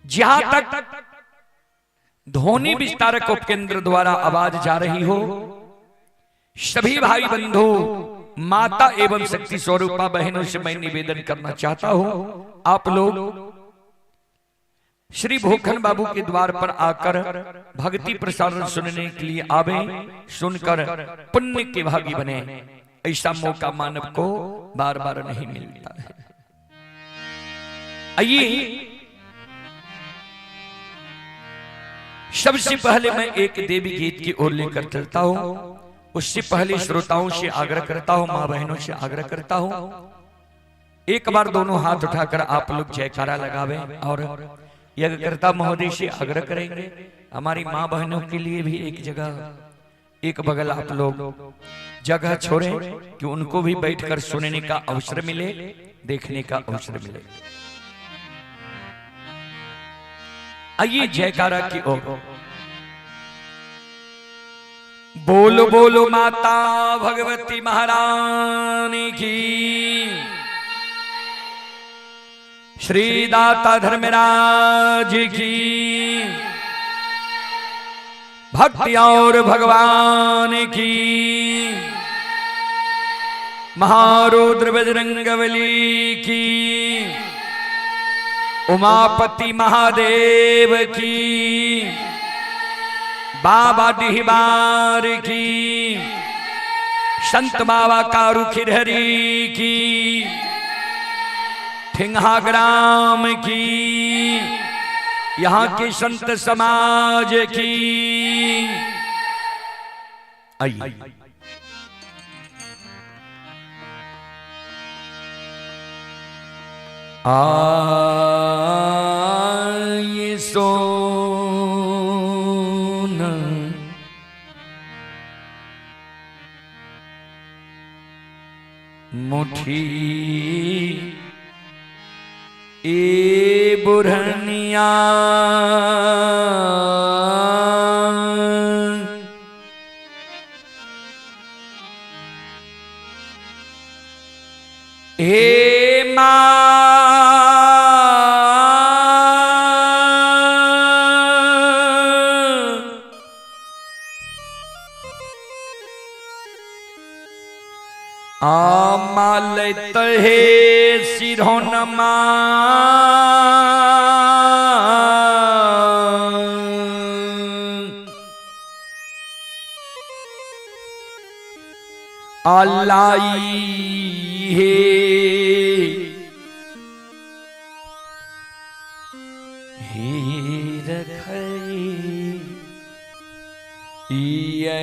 जहां तक ध्वनि विस्तारक उपकेंद्र द्वारा आवाज जा रही हो, सभी भाई बंधु माता एवं शक्ति स्वरूपा बहनों से मैं निवेदन करना चाहता हूं, आप लोग श्री भूखन बाबू के द्वार पर आकर भक्ति प्रसारण सुनने के लिए आवे, सुनकर पुण्य के भागी बने। ऐसा मौका मानव को बार बार नहीं मिलता है। आइए सबसे पहले मैं एक देवी गीत की ओर लेकर चलता हूं। उससे पहले श्रोताओं से आग्रह करता हूं, मां बहनों से आग्रह करता हूं, एक बार दोनों हाथ उठाकर आप लोग जयकारा लगावे और यज्ञकर्ता महोदय से आग्रह करेंगे हमारी मां बहनों के लिए भी एक जगह, एक बगल आप लोग जगह छोड़े कि उनको भी बैठकर सुनने का अवसर मिले, देखने का अवसर मिले। आइए जयकारा की ओर। बोलो बोलो माता भगवती महारानी की, श्री दाता धर्मराज की, भक्ति और भगवान की, महारुद्र बजरंगबली की, उमापति महादेव की, बाबा डिहबार की, संत बाबा कारू खिरहरी की, ठिंगा ग्राम की, यहाँ के संत समाज की। आइए आइए सोन मुठी ए बुरहनिया, हे मां आमालत हे सिरोनमा, अलाई हे रखई ये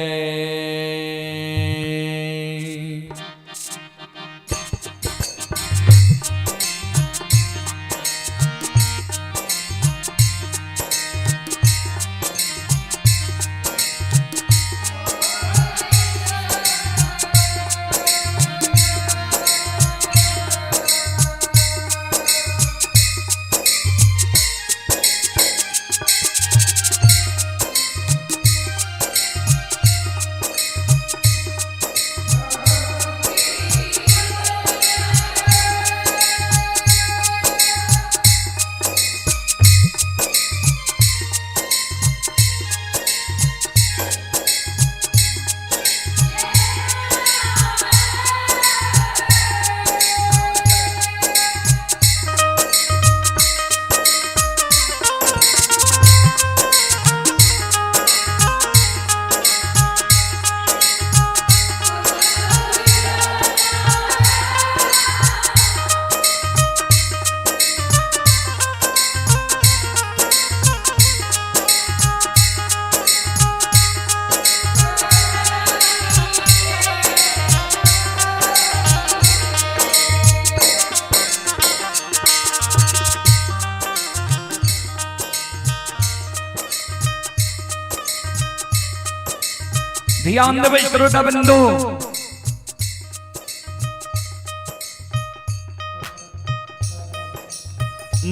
ध्यान देवे श्रोता बंधु,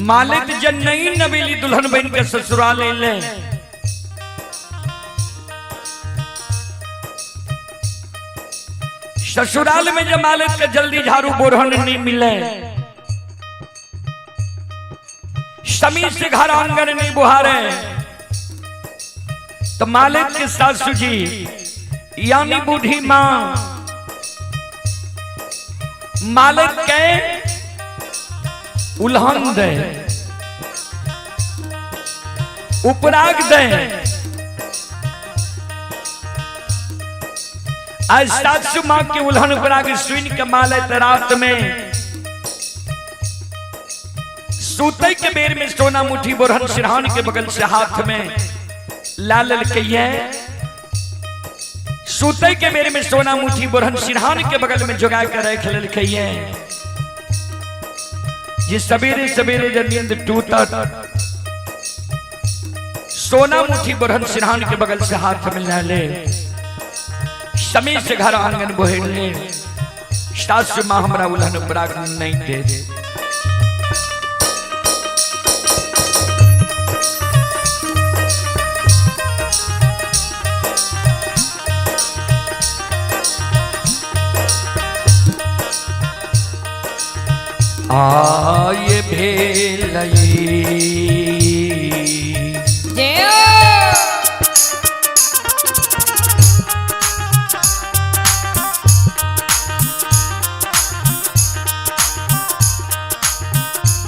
मालिक जन नई नवेली दुल्हन बन के ससुराल ले, ससुराल में जब मालिक के जल्दी झाड़ू बोरहन नहीं मिले, समी से घर आंगन नहीं बुहारे। तो मालिक के सासू जी यानी बूढ़ी मां मालिक के उल्हन दे उपराग दे। आज सासू मां के उल्हन उपराग सुन के मालिक रात में सूते के बेर में सोना मुठी बोरहन सिरहान के बगल से हाथ में लाल कहिए। सूते के बेर में सोना मुठी बोरहन सिरहान के बगल में जुगा कर रख कहिए। जिस सवेरे सवेरे जब नींद टूटा सोना मुठी बोरहन सिरहान के बगल से हाथ में ला ले। समी से घर आंगन बोहे ले। सासु मां हमरा उल्हन उपराग नहीं दे। आये भेलई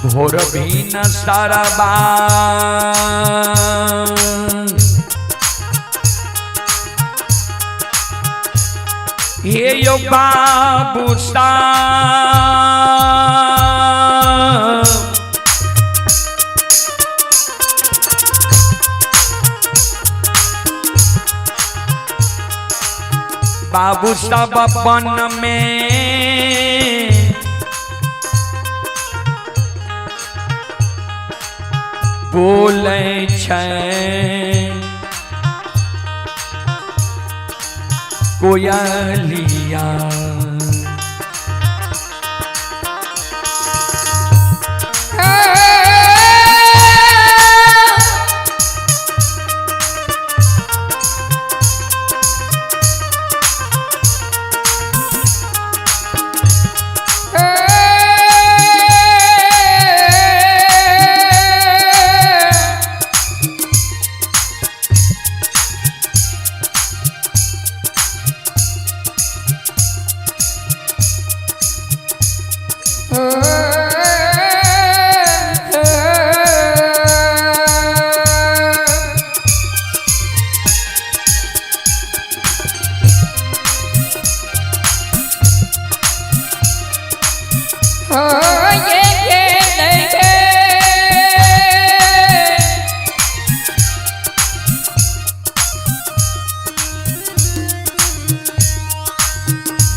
भोर भी न सारा ये यो बाबू सा बाबू सब अपन में बोले कोयलिया।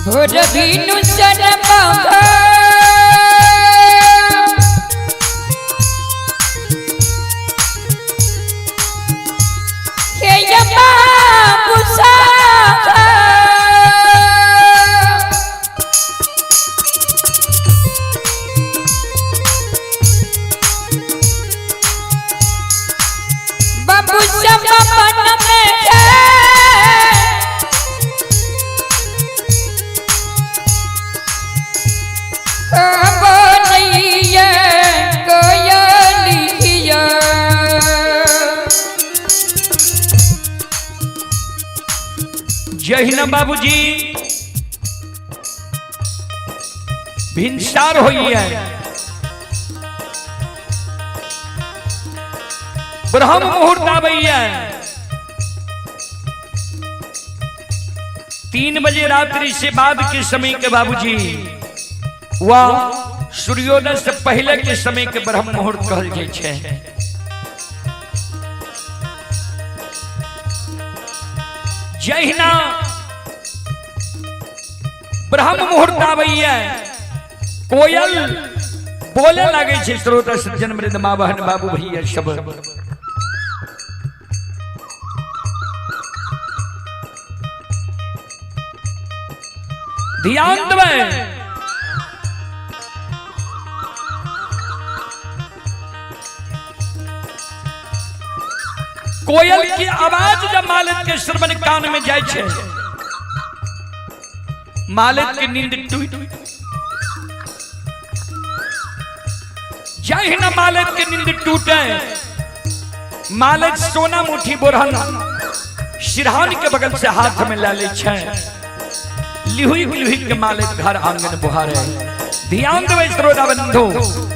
भोर भीनु सनमा हे यमा पुसा बाबू समा मन में जय हिंद बाबूजी भिनसार होई है। ब्रह्म मुहूर्त आबई है। 3 बजे रात्रि से बाद के समय के बाबूजी वह सूर्योदय से पहले के समय के ब्रह्म मुहूर्त कहल जाय छै। जय हिना ब्रह्म मुहूर्त आबैया कोयल बोले लगे छे। श्रोता सज्जन मृद माँ बहन बाबू भैया सब ध्यान देवे। कोयल की आवाज जब मालिक के श्रवण कान में जाय छे मालिक की नींद टूट चाहे न मालिक के नींद टूटे, मालिक सोना मुठी बोरहन सिरहान के बगल से हाथ में ले ले छे, लिहुई लिहुई के मालिक घर आंगन बुहारे। ध्यान देवे श्रोता बंधु,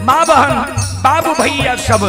माँ बहन बाबू भैया सब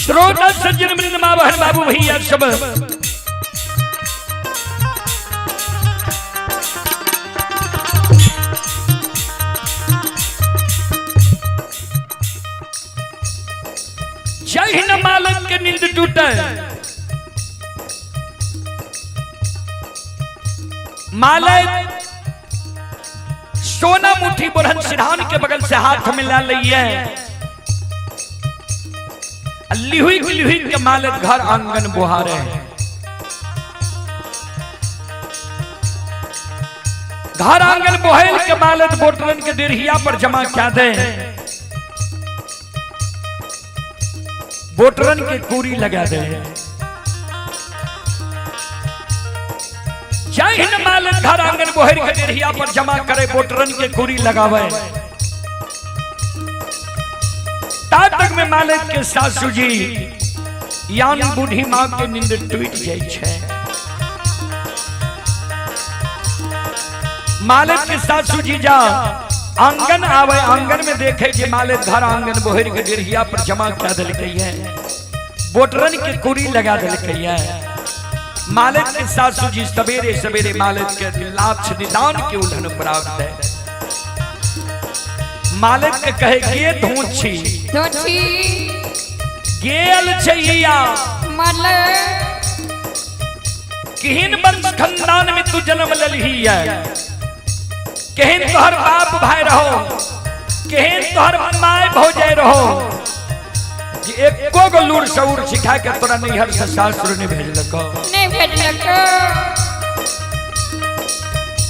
श्रोता सज्जन वृंद, माँ बहन बाबू भैया सब चाहे न मालिक के नींद टूटे, मालिक सोना मुठी बुरहन सिरहान के बगल से हाथ में ला लिया, लिहुई लिहुई के मालिक घर आंगन बुहारे। घर आंगन बुहेल के मालिक बोटरन के देरहिया पर जमा क्या दे, बोटरन के कूरी लगा दे। चाहे न मालिक घर आंगन बुहेल के देरहिया पर जमा करे, बोटरन के कूरी लगावे। तक में मालिक के सासू जी यानी बूढ़ी माँ के नींद टूट जाए छे। मालिक के सासू जी जा आंगन आवे, आंगन में देखे जे मालिक घर आंगन बोहर के डेढ़िया पर जमा कर दिलकै है, बोटरन के कुरी लगा दिलकै है। मालिक के सासू जी सवेरे सवेरे मालिक के लाछ निदान के उल्हन प्राप्त है। मालिक के कहे गे धोछी गेल छैया किहिन वंश खानदान में तू जन्म ललही है, केहन तोहर बाप भाई रहो, केहन तोहर माय भौजाई रहो, कि एको गो लूर शऊर सिखा के तोरा नैहर से सासुर ने भेजलको नहीं भेजलको।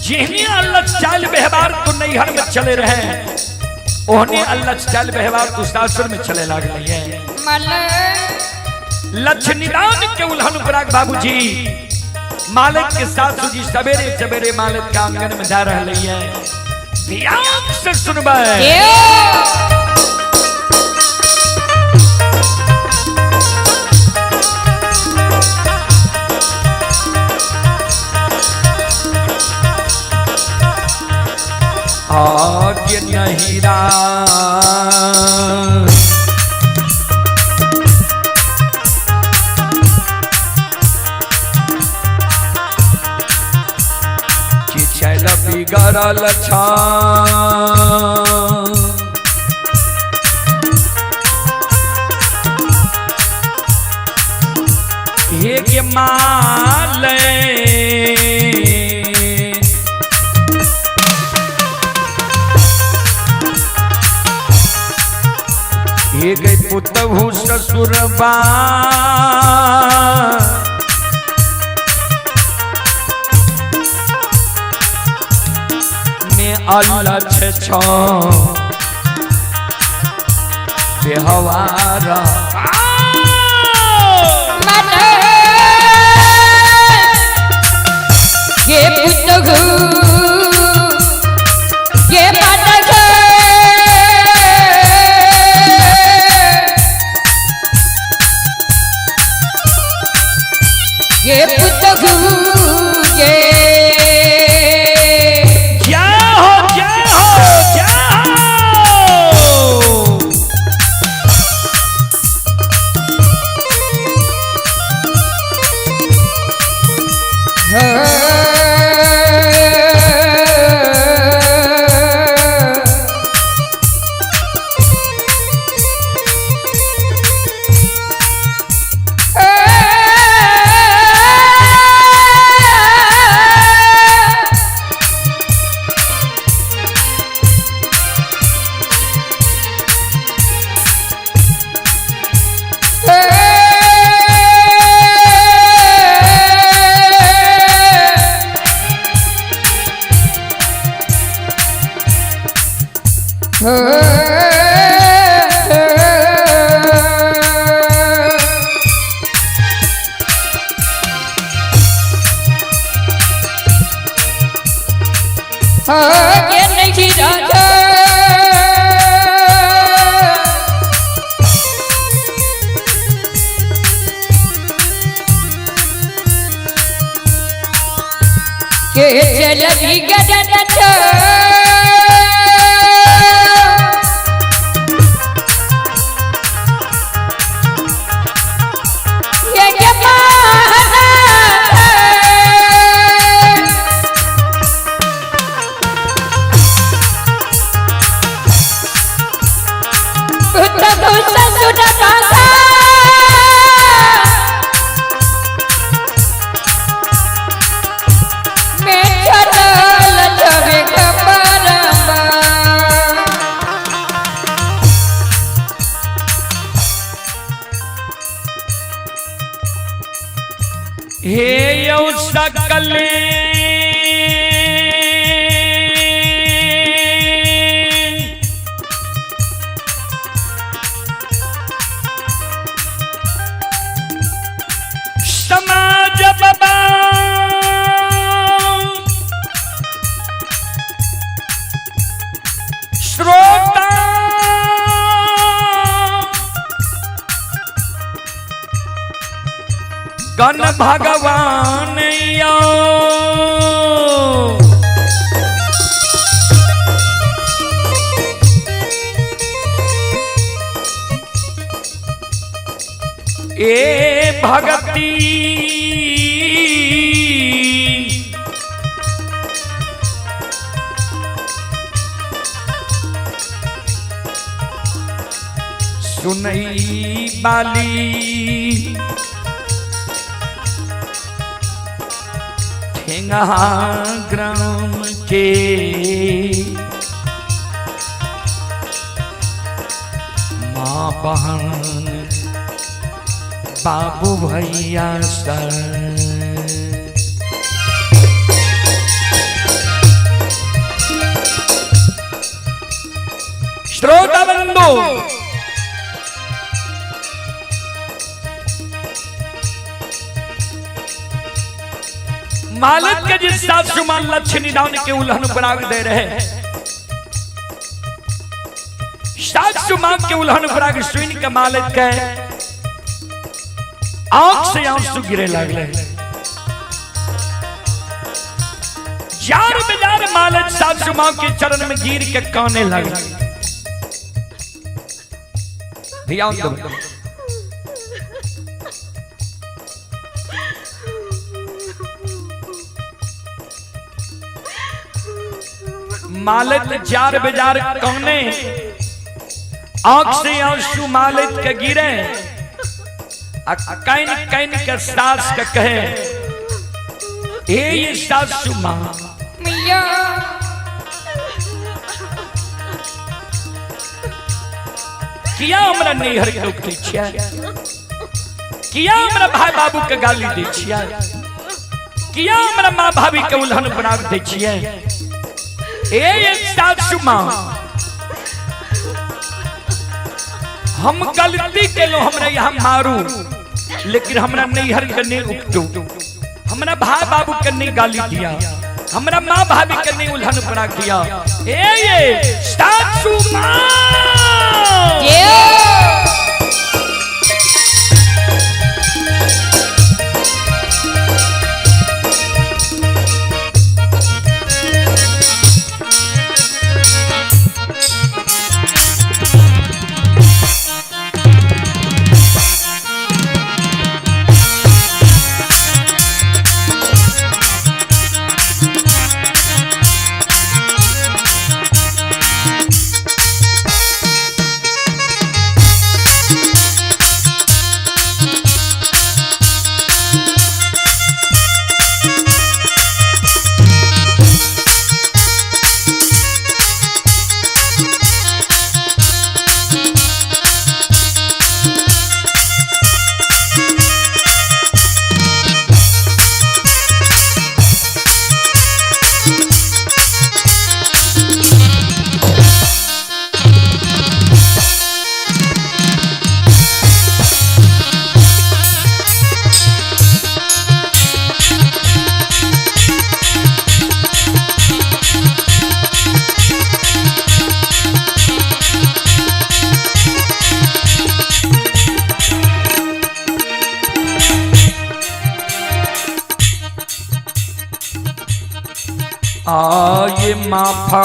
जिहनी अल्लाह चाल व्यवहार तू नैहर में चले रहे, ओहने अल्लाह चाल व्यवहार तू सासुर में चले लागल है। लक्ष्मीदान के उल्हन पराग बाबूजी मालिक के सासू जी सवेरे सवेरे मालिक के आंगन में जा रहे हैं। ध्यान से सुनबे आज नहीं बिगड़ल हे के माले हे गए पुतहु ससुरबा अलछ छो बेहवारा ये पुतगु ये पतगु ये पुतगु ये क्या हो क्या हो क्या ये नहीं राजा के चलगी गगन हे यौ सकले समाज बाबा श्रोता गण भगवान यो ए भगती सुनई बाली ठेंगा ग्राम के माँ बहन बाबू भैया सर श्रोता बंधु मालिक के जिस सासु मान लक्ष्य निदान के उल्लंघन बराग दे रहे सासु मान के उल्लंघन बराग सुन के मालिक के आंख से आंसू गिरे लगले जार बेजार मालिक सासु मान के चरण में गिर के काने लगे ध्यान दो मालिक जार बेजार कौने आंख से आंसू मालिक के गिरे कैन कैन के सास के कहे ये सासू माँ मिया किया हमरा नैहर के लोग दै छियै किया हमरा भाई बाबू के गाली दै छियै किया हमरा माँ भाभी के उल्लंघन बना दै छियै ए सासू माँ हम गलती केलो हमरा यहाँ मारू लेकिन हमरा नैहर के नहीं उपटू हमरा भाई बाबू के नहीं गाली दिया हमरा माँ भाभी के नहीं उल्हन पड़ा किया ए सासू माँ आये माफा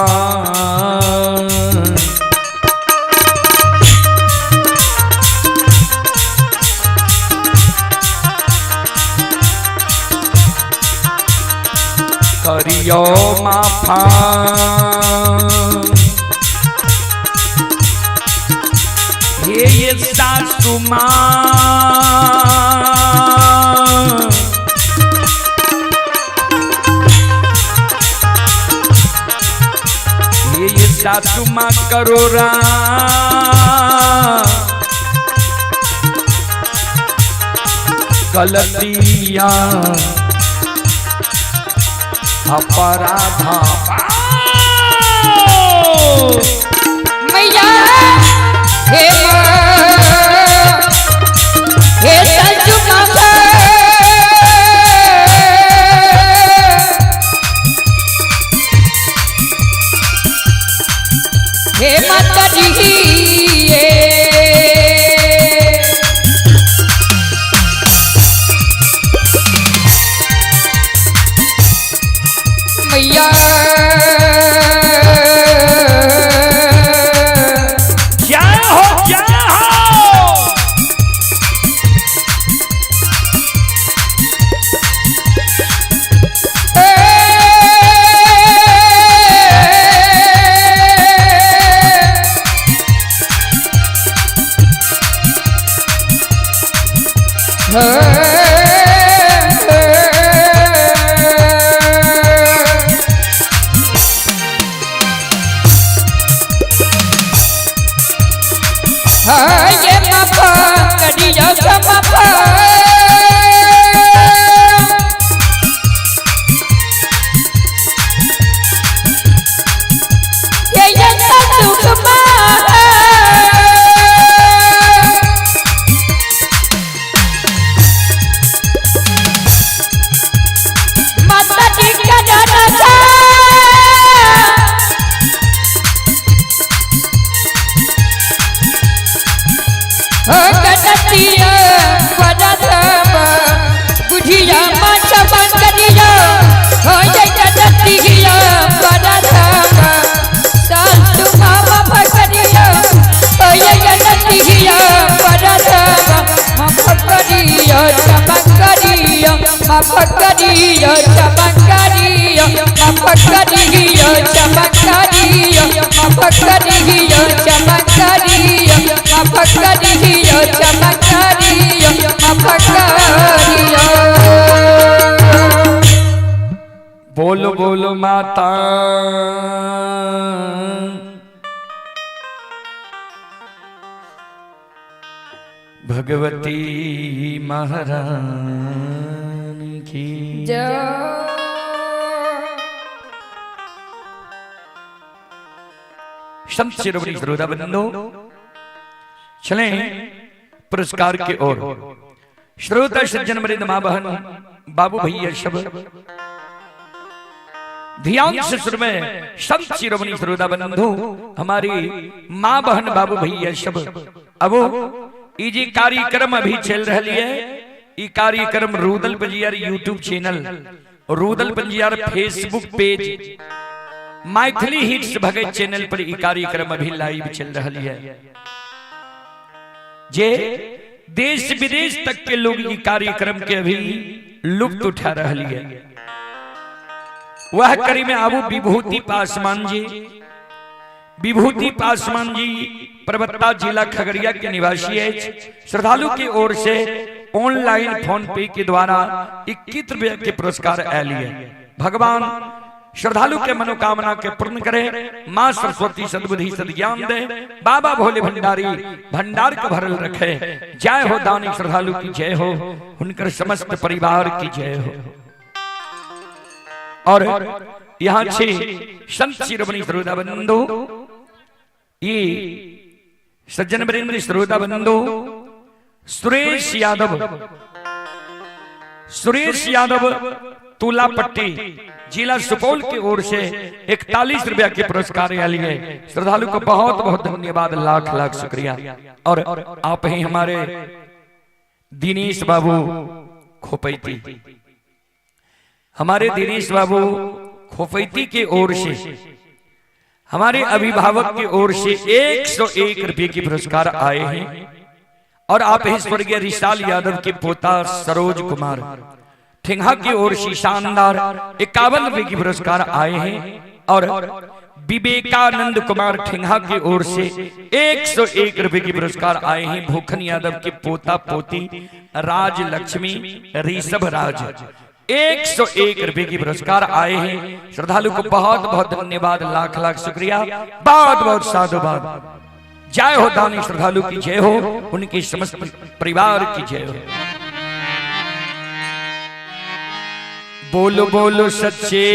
करियो माफा ये सासू माँ सासू माँ करोरा गलतिया अपराधा मैया हे हे सासू माँ हे माता जी मैया क्या हो ये माफा करियो माफा ये सासू माँ माता जी का दादा गणतिया वदतमा बुढ़िया माँ सबन करिया हो ये गणतिया वदतमा सासू माँ पकड़िया हो ये गणतिया वदतमा माँ पकड़िया चमकरिया माँ पकड़िया चमकरिया माँ पकड़िया चमकरिया माँ पकड़िया चमकरिया माँ पकड़िया चमकरिया माँ पकड़िया बोलो बोलो माता भगवती महारानी की जय। संत शिरोमणि श्रोताबंधो चलें पुरस्कार की ओर। श्रोता सज्जन वृंद, मां बहन, बाबू भैया सब ध्यान से सुन में। संत शिरोमणि श्रोताबंधो हमारी मां बहन बाबू भैया सब अब ई जी कार्यक्रम अभी चल रही है। ई कार्यक्रम Rudal Panjiyar YouTube channel, Rudal Panjiyar Facebook page, Maithili hits Bhagat channel पर ई कार्यक्रम अभी लाइव चल रही है। जे देश विदेश तक के लोग ई कार्यक्रम के अभी लुत्फ उठा रही है। वह करी में आबू विभूति पासवान जी। विभूति पासवान जी परबत्ता जिला खगड़िया के निवासी है। श्रद्धालु की ओर से ऑनलाइन फोन पे के द्वारा 21 रुपये के पुरस्कार आयल है। भगवान श्रद्धालु के मनोकामना के पूर्ण करे। मां सरस्वती सद्बुद्धि सद्ज्ञान दे। बाबा भोले भंडारी भंडार के भरल रखे। जय हो दानी श्रद्धालु की जय हो, उनकर समस्त परिवार की जय हो। और यहाँ छे संत शिरोमणि श्रोताबंधो, ये सज्जन वृंद श्रोताबंधो सुरेश यादव, सुरेश यादव तुलापट्टी जिला सुपौल की ओर से 41 रुपया के पुरस्कार लिए। श्रद्धालु को बहुत बहुत धन्यवाद, लाख लाख शुक्रिया। और आप ही हमारे दिनेश बाबू खोपैती, हमारे दिनेश बाबू खोपैती के ओर से हमारे अभिभावक की ओर से 101 रुपये की पुरस्कार आए हैं। और आप ही स्वर्गीय रिशाल यादव के पोता सरोज कुमार ठेंगा की ओर से शानदार 51 रुपये की पुरस्कार आए हैं। और विवेकानंद कुमार ठेंगा की ओर से 101 रुपये की पुरस्कार आए हैं। भूखन यादव के पोता पोती राज लक्ष्मी ऋषभ राज 101 रुपये की पुरस्कार आए हैं। श्रद्धालु को बहुत बहुत धन्यवाद, लाख लाख शुक्रिया, बहुत बहुत साधुवाद। जय हो दानी श्रद्धालु की जय हो, उनके समस्त परिवार की जय हो। बोलो बोलो सच्चे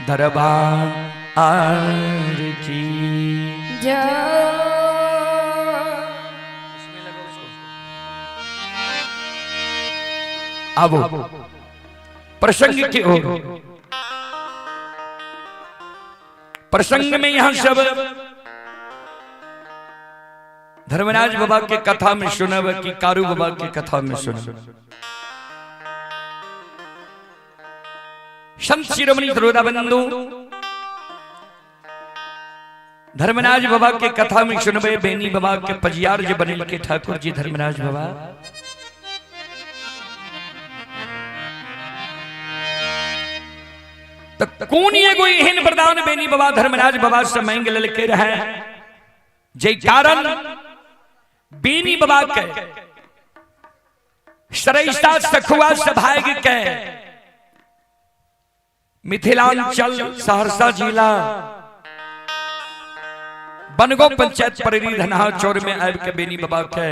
दरबार की जय। अब प्रसंग की ओर। प्रसंग में यहां सब धर्मराज बाबा के कथा में सुनब कि कारू बाबा के कथा में सुनब। संत शिरोमणि श्रोताबंधो धर्मराज बाबा के कथा में सुनबे। बेनी बाबा के पजियार जे बनिल के ठाकुर जी धर्मराज बाबा तो कौन एगो एहन वरदान बेनी बाबा धर्मराज बाबा से मांग लेके रहे, जे कारण बेनी बाबा के सरैसा सखुआ से भाग के मिथिलांचल सहरसा जिला बनगो पंचायत परेरी धनहा चौर में आब के बेनी बाबा के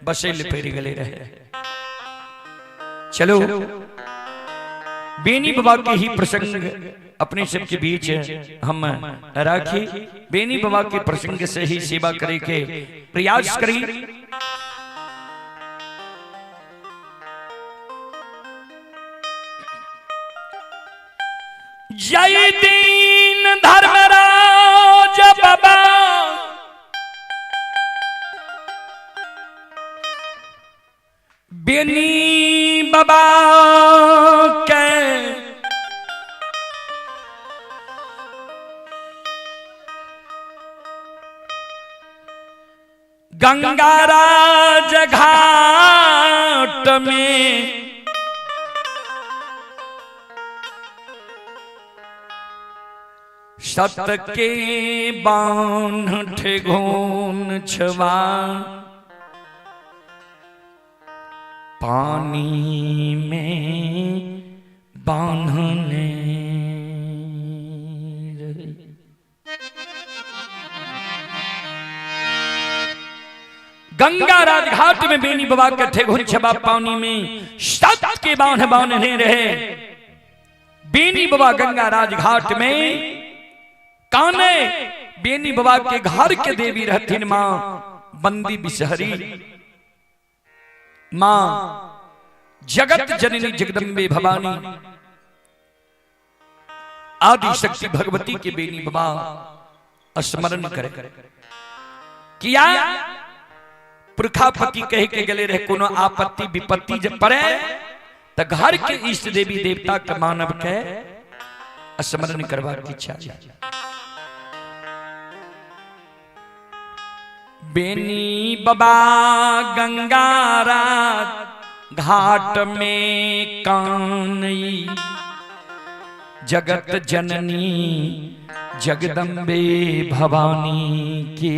बसेल फेरी गले रहे। चलो बेनी बाबा के ही प्रसंग अपने सबके बीच हम राखी। बेनी बाबा के प्रसंग से ही सेवा करे के प्रयास करी। जय दीन धर्मराज बाबा बेनी बाबा के गंगाराज घाट में सत के बाण ठेगोन छवा पानी में बांधने गंगा राजघाट में बेनी बाबा के ठेगुन छबा पानी में सत के बांध बांधने रहे। बेनी बाबा गंगा राज घाट में काने बेनी बाबा के घर के देवी रहथिन मां बंदी बिसहरी, मां जगत जननी जगदम्बे भवानी आदि शक्ति भगवती के बेनी बाबा स्मरण करे किया पुरखापति कह के गले रहे कोनो आपत्ति विपत्ति जब पड़े तो घर के इष्ट देवी देवता के मानव के स्मरण करवा की इच्छा। बेनी बाबा गंगारा घाट में कानई जगत जननी जगदम्बे भवानी के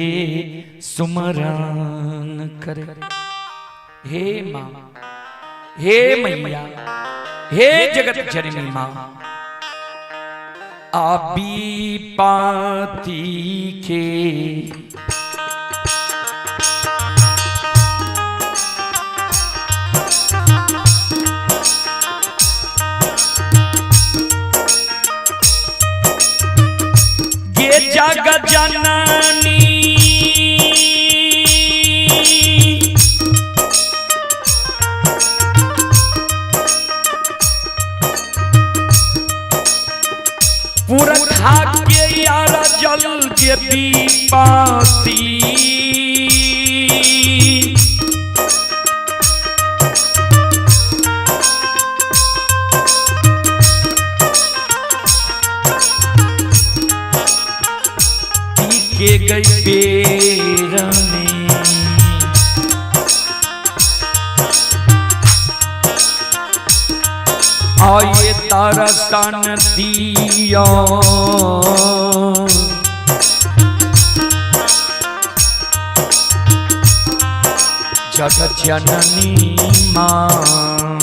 सुमरन करे। हे मां, हे मैया, हे जगत जननी मां, आबी पाती के जगत जननी पुरखा के यार जल के पीपाती के गई पेर में आये तरसन दिया जगत जननी मां।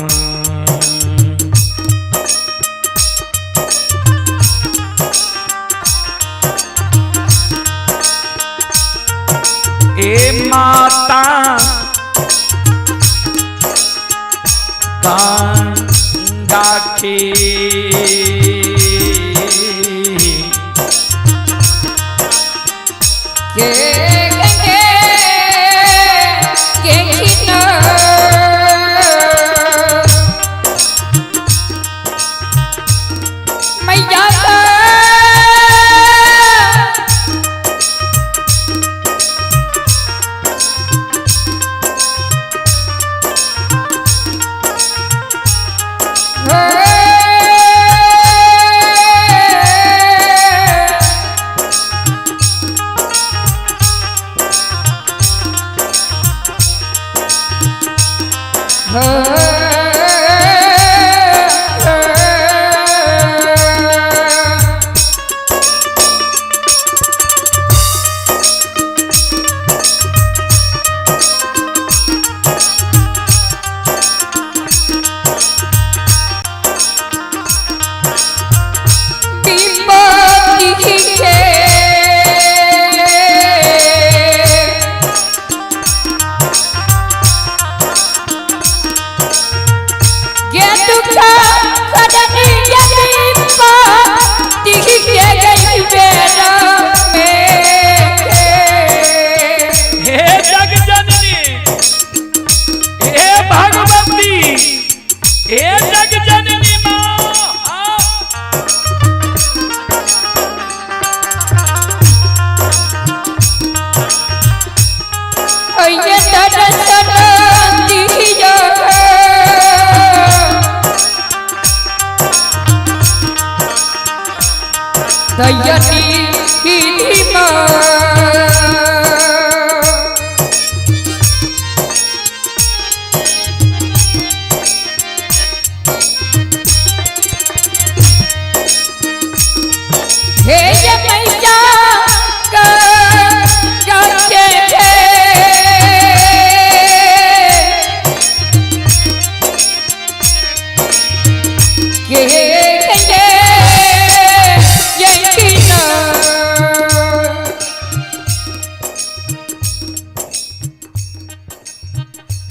ए माता गंगा के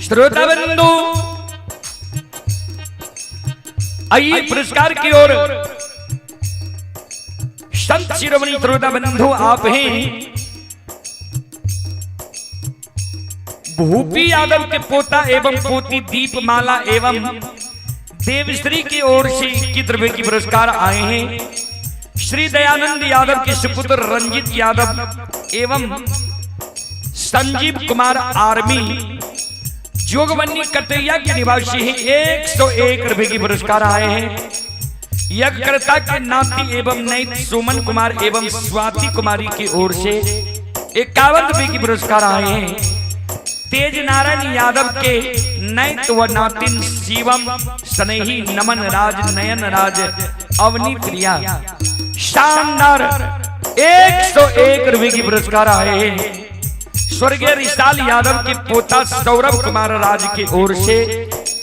श्रोता बंधु आइए पुरस्कार की ओर। संत शिरोमणि श्रोता बंधु आप हैं भूपी यादव के पोता एवं पोती दीपमाला एवं देवश्री की ओर से 21 रुपए की पुरस्कार आए हैं। श्री दयानंद यादव के सुपुत्र रंजित यादव एवं संजीव कुमार आर्मी जोगबन्नी कटैया के निवासी हैं। 101 रुपए की पुरस्कार आए हैं। यज्ञकर्ता के नाती एवं नैत सुमन कुमार एवं स्वाति कुमारी की ओर से 51 रुपए की पुरस्कार आए हैं। तेज नारायण यादव के नैत व नातिन शिवम स्नेही नमन राज नयन राज अवनी प्रिया शानदार 101 रुपए की पुरस्कार आए हैं। स्वर्गीय रिसाल यादव के पोता सौरभ कुमार राज की ओर से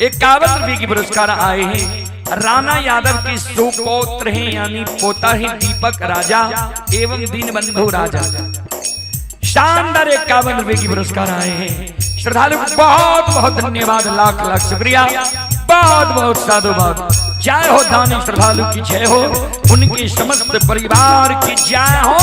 51 रुपए की पुरस्कार आए हैं। राणा यादव के सुपौत्र हैं यानी पोता है दीपक राजा एवं दीनबंधु राजा शानदार 51 रुपए की पुरस्कार आए हैं। श्रद्धालु बहुत बहुत धन्यवाद, लाख लाख शुक्रिया, बहुत बहुत साधुवाद। जय हो दानी श्रद्धालु की जय हो, उनके समस्त परिवार की जय हो।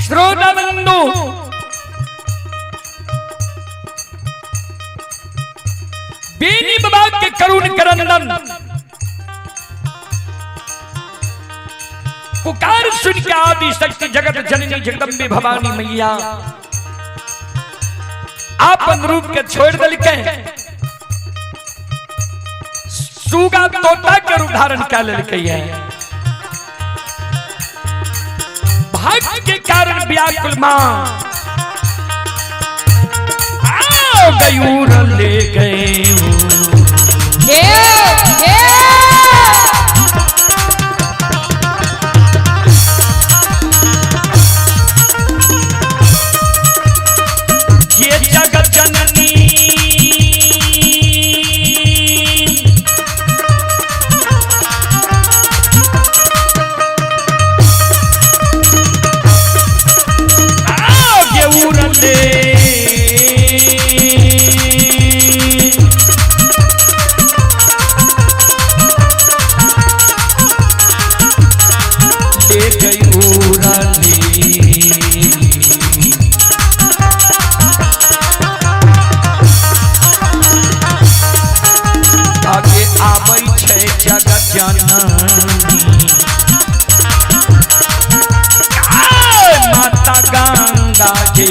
श्रोता बंधु बेनी बाबा के करुण करंदन पुकार सुन के आदि शक्ति जगत जननी जगदम्बे भवानी मैया आपन रूप के छोड़ दल के सूगा तोता के रूप धारण कर लेके है। भाग्य के कारण व्याकुल मां गयूर ले गए ये जगत जननी माता गंगा जी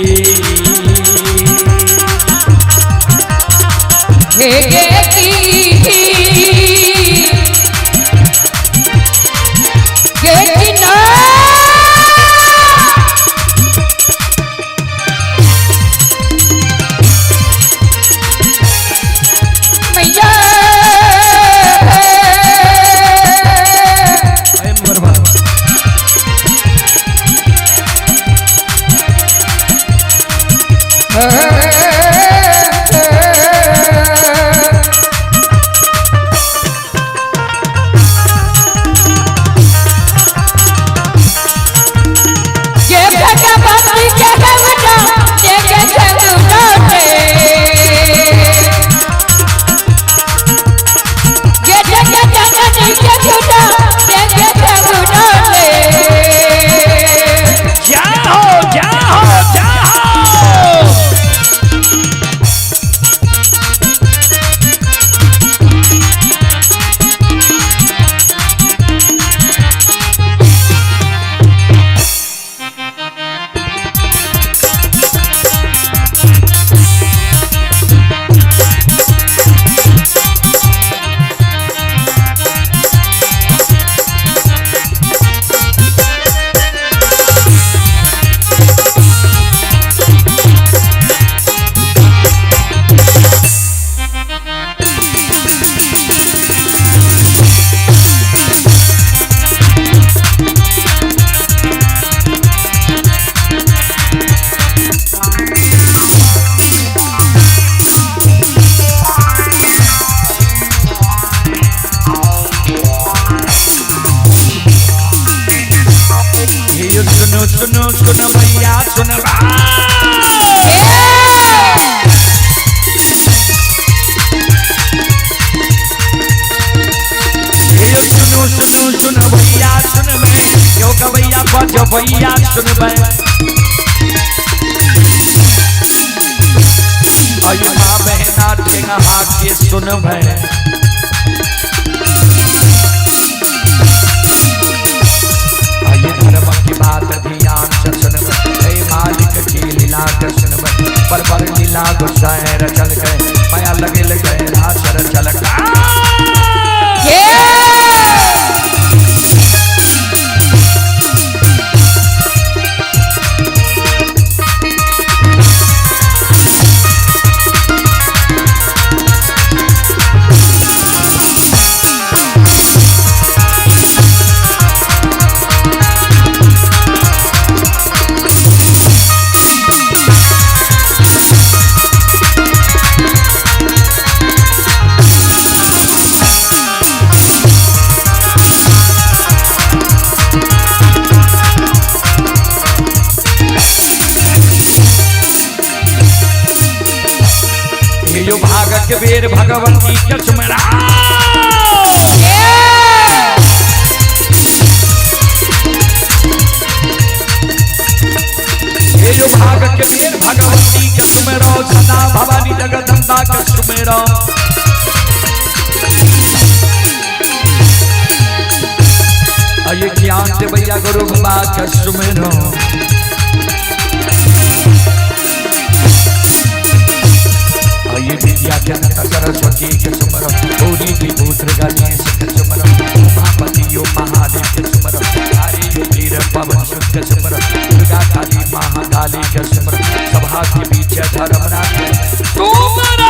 के सुनो सुनो भैया सुन सुनो सुनो सुन भैया सुन मैं यो गवैया बज भैया सुन मैं अयो माँ बहना टेंगा के सुन मैं की बात ध्यान से सुन हे मालिक की लीला के सुन पर लीला गुस्साए चल गए माया लगे गए रासर चल यो भागक वीर भगवती के सुमरा यो भागक वीर भगवती के सुमरा सदा भवानी जगदम्बा के सुमरा ये ज्ञान से भैया गुरु बाबा के सुमरा ये विद्या जनक सरस्वती के सुमर भूरी विभूत्र गणेश के सुमर उमापति यो महादेव के सुमर हरि यो वीर पवन सुत के सुमर दुर्गा काली महाकाली के सुमर सभा के बीच धर्मनाथ के सुमर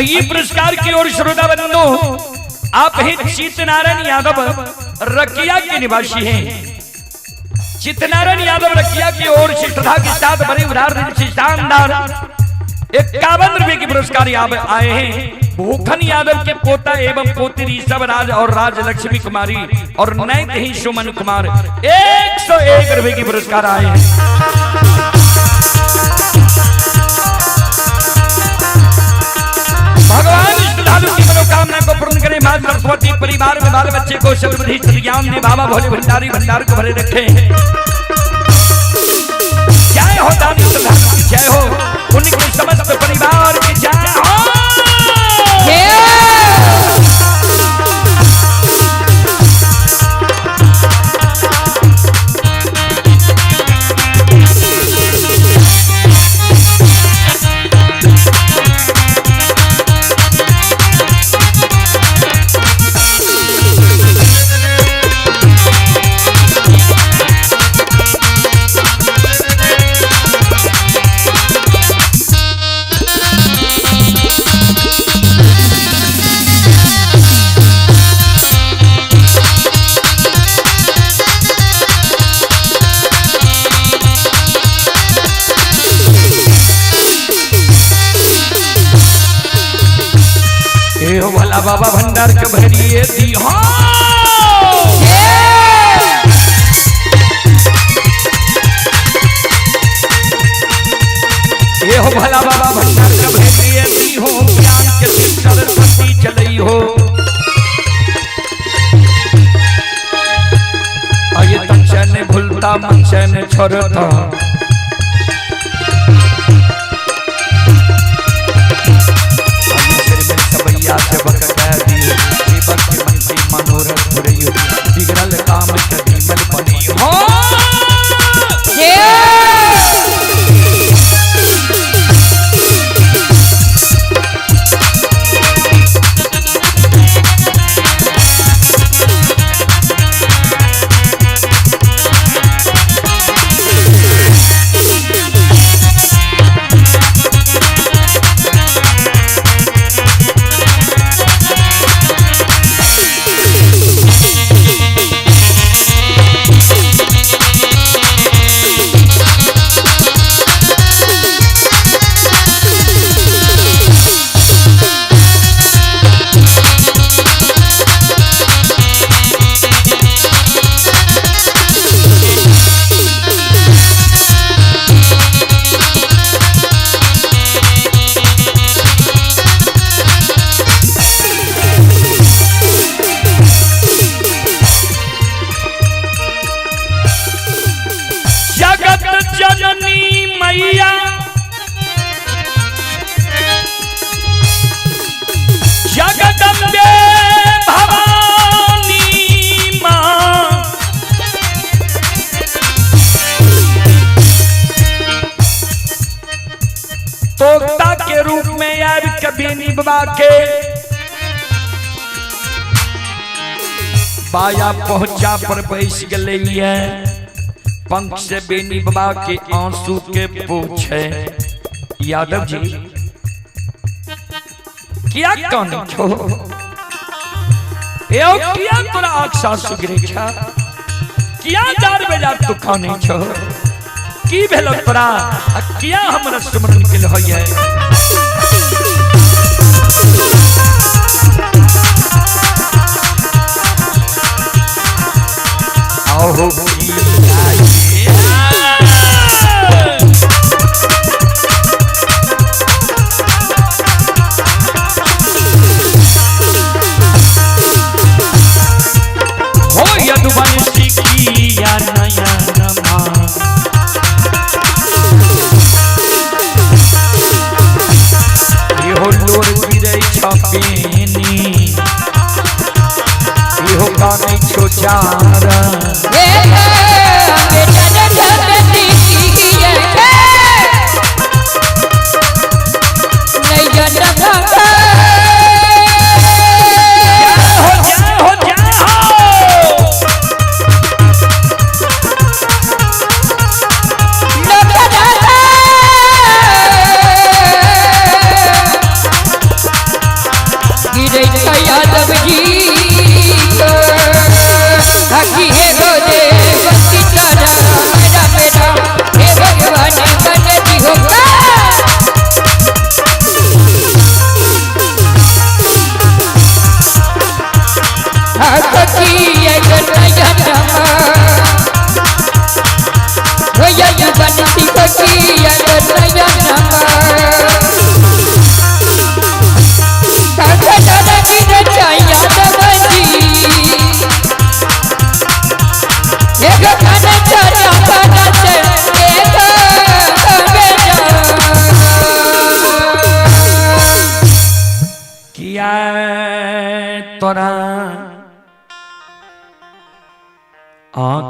ये पुरस्कार की ओर श्रोता बंधु आप हैं चित्त नारायण यादव रकिया के निवासी हैं। चितनारायण यादव रखिया की ओर से श्रद्धा के साथ बड़े उदार दिन से शानदार 51 रुपए के पुरस्कार आए हैं। भूखन यादव के पोता एवं पोती ऋषभ राज और राजलक्ष्मी कुमारी और नैत ही सुमन कुमार 101 रुपए के पुरस्कार आए हैं। भगवान श्रद्धालु की मनोकामना को पूर्ण करे। मां सरस्वती परिवार में बाल बच्चे को शब्द ज्ञान दे। बाबा भोले भंडारी भंडार को भरे रखे। जय हो दानी श्रद्धालु की जय हो, उनके समस्त परिवार की जय हो। भला बाबा भंडार के भरिए दी हो। ये हो भला बाबा भंडार के भरिए दी हो। ज्ञान के सरस्वती चलई हो। ये तन से ने भूलता मन से ने छोड़ता। मनोरथ पुरैयो बिगड़ल काम कभी मल बनियो हो। तोता के रूप में यार कभी बाबा के बाया पहुंचा पर बैस गले। पंख से बेनी बाबा के आंसू के पूछे। यादव जी क्या कौन छो किया तोरा आँख सुगरे छा किया जार बेजार तू खाने छो की भेलो तोरा किया हमरा सुमरन के होय। आओ यदुवंशी किया नया नमा। हो लोर गिरे छपेनी हो गाने छो चारा। यादव जी को हकी है गोदे बस्ती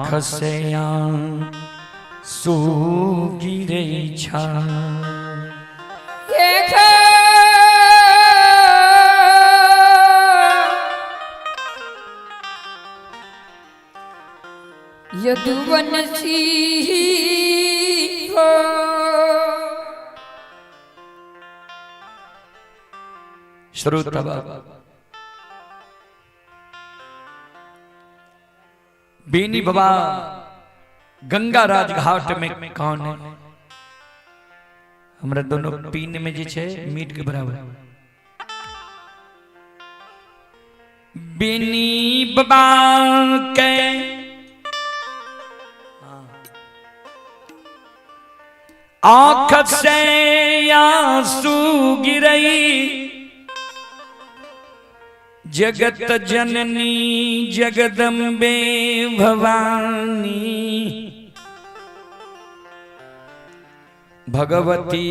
आँख से आंसू गिरे छा यदुवन सी हो श्रोता बेनी बाबा गंगा राज घाट में कौन है? हमरा दोनों पीन में जे छे मीट के बराबर। बेनी बाबा के आँख से आंसू गिरई जगत जननी जगदम्बे भवानी भगवती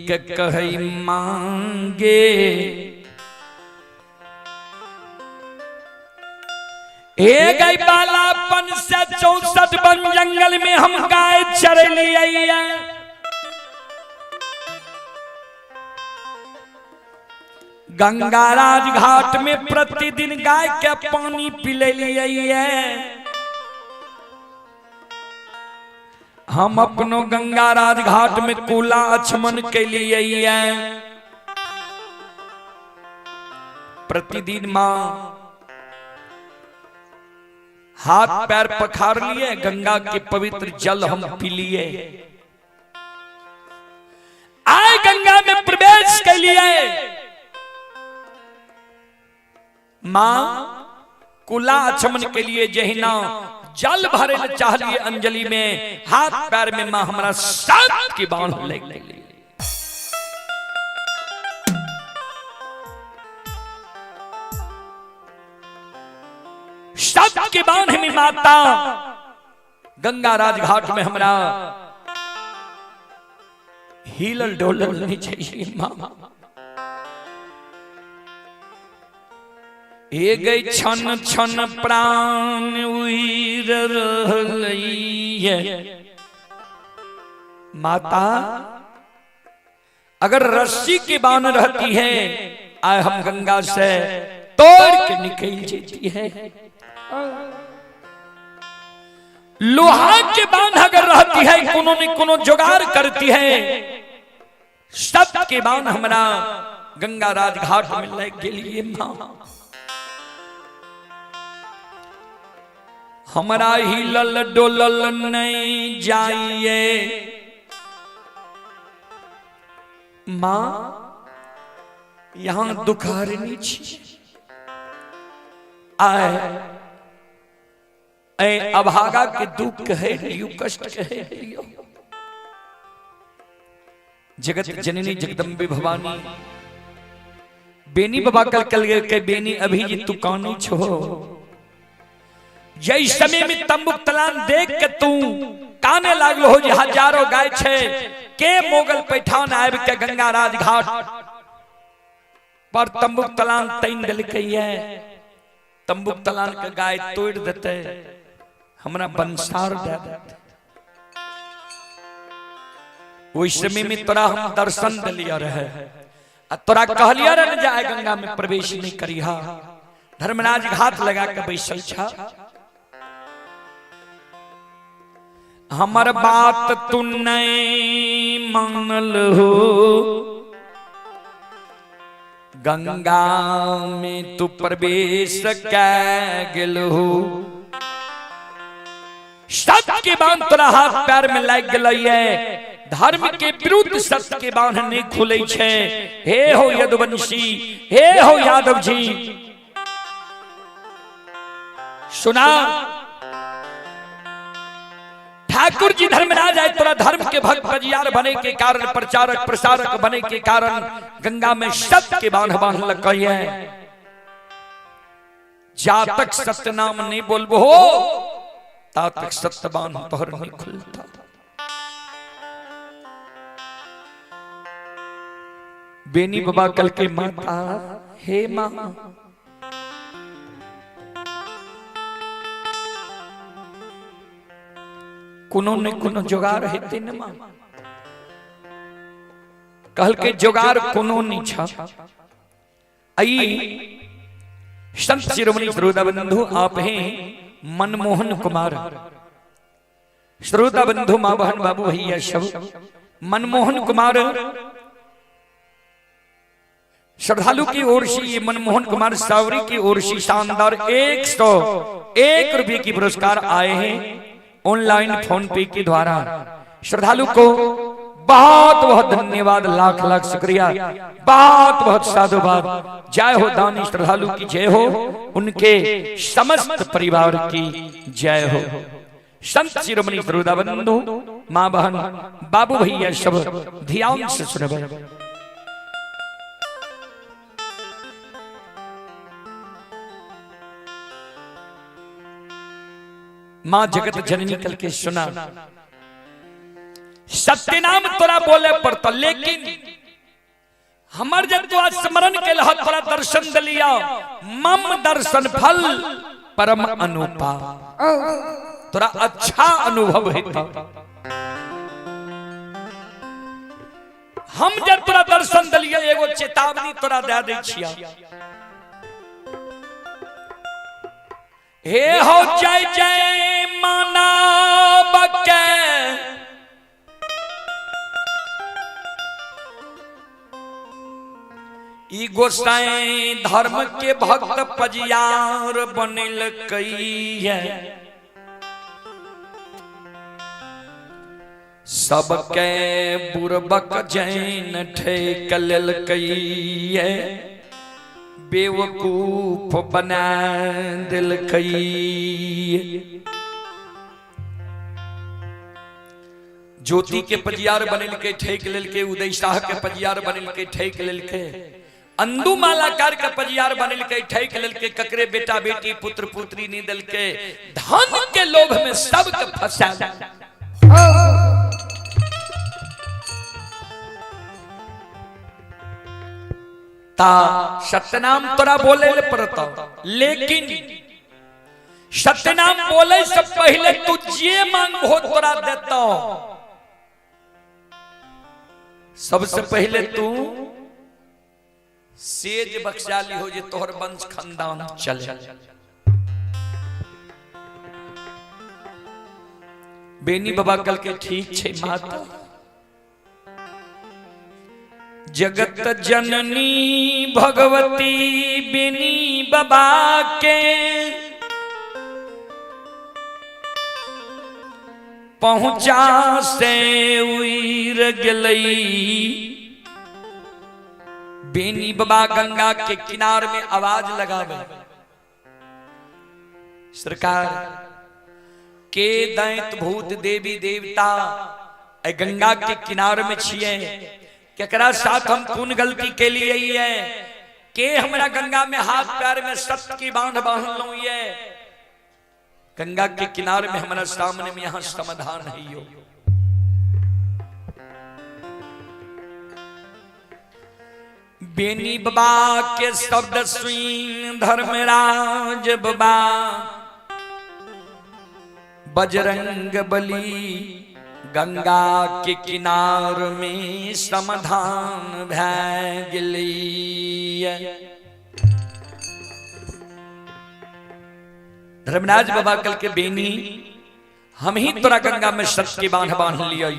के कहई मांगे ए गई बालापन से 64 वन जंगल में हम गाय चर लिए गंगाराज घाट में प्रतिदिन गाय के पानी पिले लिए हम अपनो गंगाराज घाट में कूला अचमन के लिए प्रतिदिन मां हाथ पैर पखार लिए गंगा के पवित्र जल हम पी लिए आए गंगा में प्रवेश के लिए मां कुला आचमन के लिए जहिना जल भरे चाहिए अंजलि में हाथ पैर में मां हमारा साथ की बांध ले सब के बांध में माता गंगा राज घाट में हमारा हिलल डोलल नहीं चाहिए मां ए गई छन छन प्राण उइर रहलैया माता अगर रस्सी की बांध रहती है आए हम गंगा से तोड़ के निकल जाती है लोहा के बांध अगर रहती है कोनो न कोनो जुगाड़ करती है सब के बांध हमारा गंगा राज घाट में लग गई मां हमारा हिलल डोलल नहीं जाइए मां यहां दुखारनी छी आए ऐ अभागा के दुख कहे लियो कष्ट कहे लियो जगत जननी जगदम्बे भवानी बेनी बाबा कल के बेनी अभी जी तू कौनी छो यही समय में तंबुक तलान देख के तू काने लागलो हो जे हजारों गाय छे के मोगल पैठान आब के गंगा राज घाट पर तंबुक तलान तैन देलकै है तंबुक तलान के गाय तोड़ देते हमरा बंसार दे देते ओइ समय में तोरा हम दर्शन दिलिया रहे आ तोरा कहलिया रे न जाए गंगा में प्रवेश नहीं करिहा धर्मराज घाट लगा के बैसल छा हमर बात तू नहीं मानल हो गंगा में तू प्रवेश कै गेल हो सत्य के बांध तोरा हाथ पैर में लग गई धर्म के विरुद्ध सत्य के बांध नहीं खुले छे हे हो यदुवंशी हे हो यादव जी सुना ठाकुर जी धर्मराज है तोरा धर्म के भक्त बजियार बने के कारण प्रचारक प्रसारक बने के कारण गंगा में सत्य के बांध बांध लग है जा तक सत्य नाम नहीं बोलबो हो ता तक सत्य बांध तोहर नहीं खुलता बेनी बाबा कल के माता हे मां कोनो ने कोनो जुगाड़ हेते न मां कहल के जुगाड़ कोनो नहीं छा। आई संत शिरोमणि श्रोता बंधु आप हैं मनमोहन कुमार। श्रोता बंधु मां बहन बाबू भैया सब मनमोहन कुमार श्रद्धालु की ओर से ये मनमोहन कुमार सावरी की ओर से शानदार 101 रुपये की पुरस्कार आए हैं ऑनलाइन फोन पे के द्वारा। श्रद्धालु को बहुत बहुत धन्यवाद, लाख लाख शुक्रिया, बहुत बहुत साधुवाद। जय हो दानी श्रद्धालु की जय हो, उनके समस्त परिवार की जय हो। संत शिरोमणि श्रोता बंधु मां बहन बाबू भैया सब ध्यान से सुनबे। मां जगत जननी कल के सुना सत्य नाम तोरा बोले पड़ता, लेकिन हमार जब तो स्मरण के लहत तोरा दर्शन दिलिया मम दर्शन फल परम अनुपा, तोरा अच्छा अनुभव हेता। हम जब तोरा दर्शन दिलिया एगो चेतावनी तोरा दे दै छिया। हे हो जय जय माना बके ई गोसाई धर्म के भक्त पजियार बनिल कई है, सबके बुरबक जैन ठेक लेल कई है, बेवकूफ बना दिल कई। ज्योति के पजियार बनिल के ठेक लेल के, उदय शाह के पजियार बनिल के ठेक लेल के, अंदू मालाकार के पजियार बनिल के ठेक लेल के, ककरे बेटा बेटी पुत्र पुत्री नी दिल के, धन के लोभ में सबके फंसा। ता सत्यनाम तोरा बोले ले पड़ता, लेकिन सत्यनाम बोले से पहले तू जे मांगो तोरा देता। सबसे पहले तू सेज बख्शाली हो जे तोहर वंश खानदान चले। बेनी बाबा कल के ठीक छे माता, जगत जननी भगवती बेनी बाबा के पहुंचा से उइर गलई। बेनी बाबा गंगा के किनार में आवाज लगावे, सरकार के दैत भूत देवी देवता गंगा के किनार में छिए, केकरा साथ हम कौन गलती के लिए है के हमरा गंगा में हाथ पैर में सत्य की बांध बांध लो। ये गंगा के किनारे में हमारा सामने में यहाँ समाधान है। यो बेनी बाबा के शब्द सुन धर्मराज बाबा बजरंग बली गंगा के किनार में समाधान भै गेली। धर्मराज बाबा कल के बेनी हम ही तोरा गंगा में सत्य की बांध बांध लिया।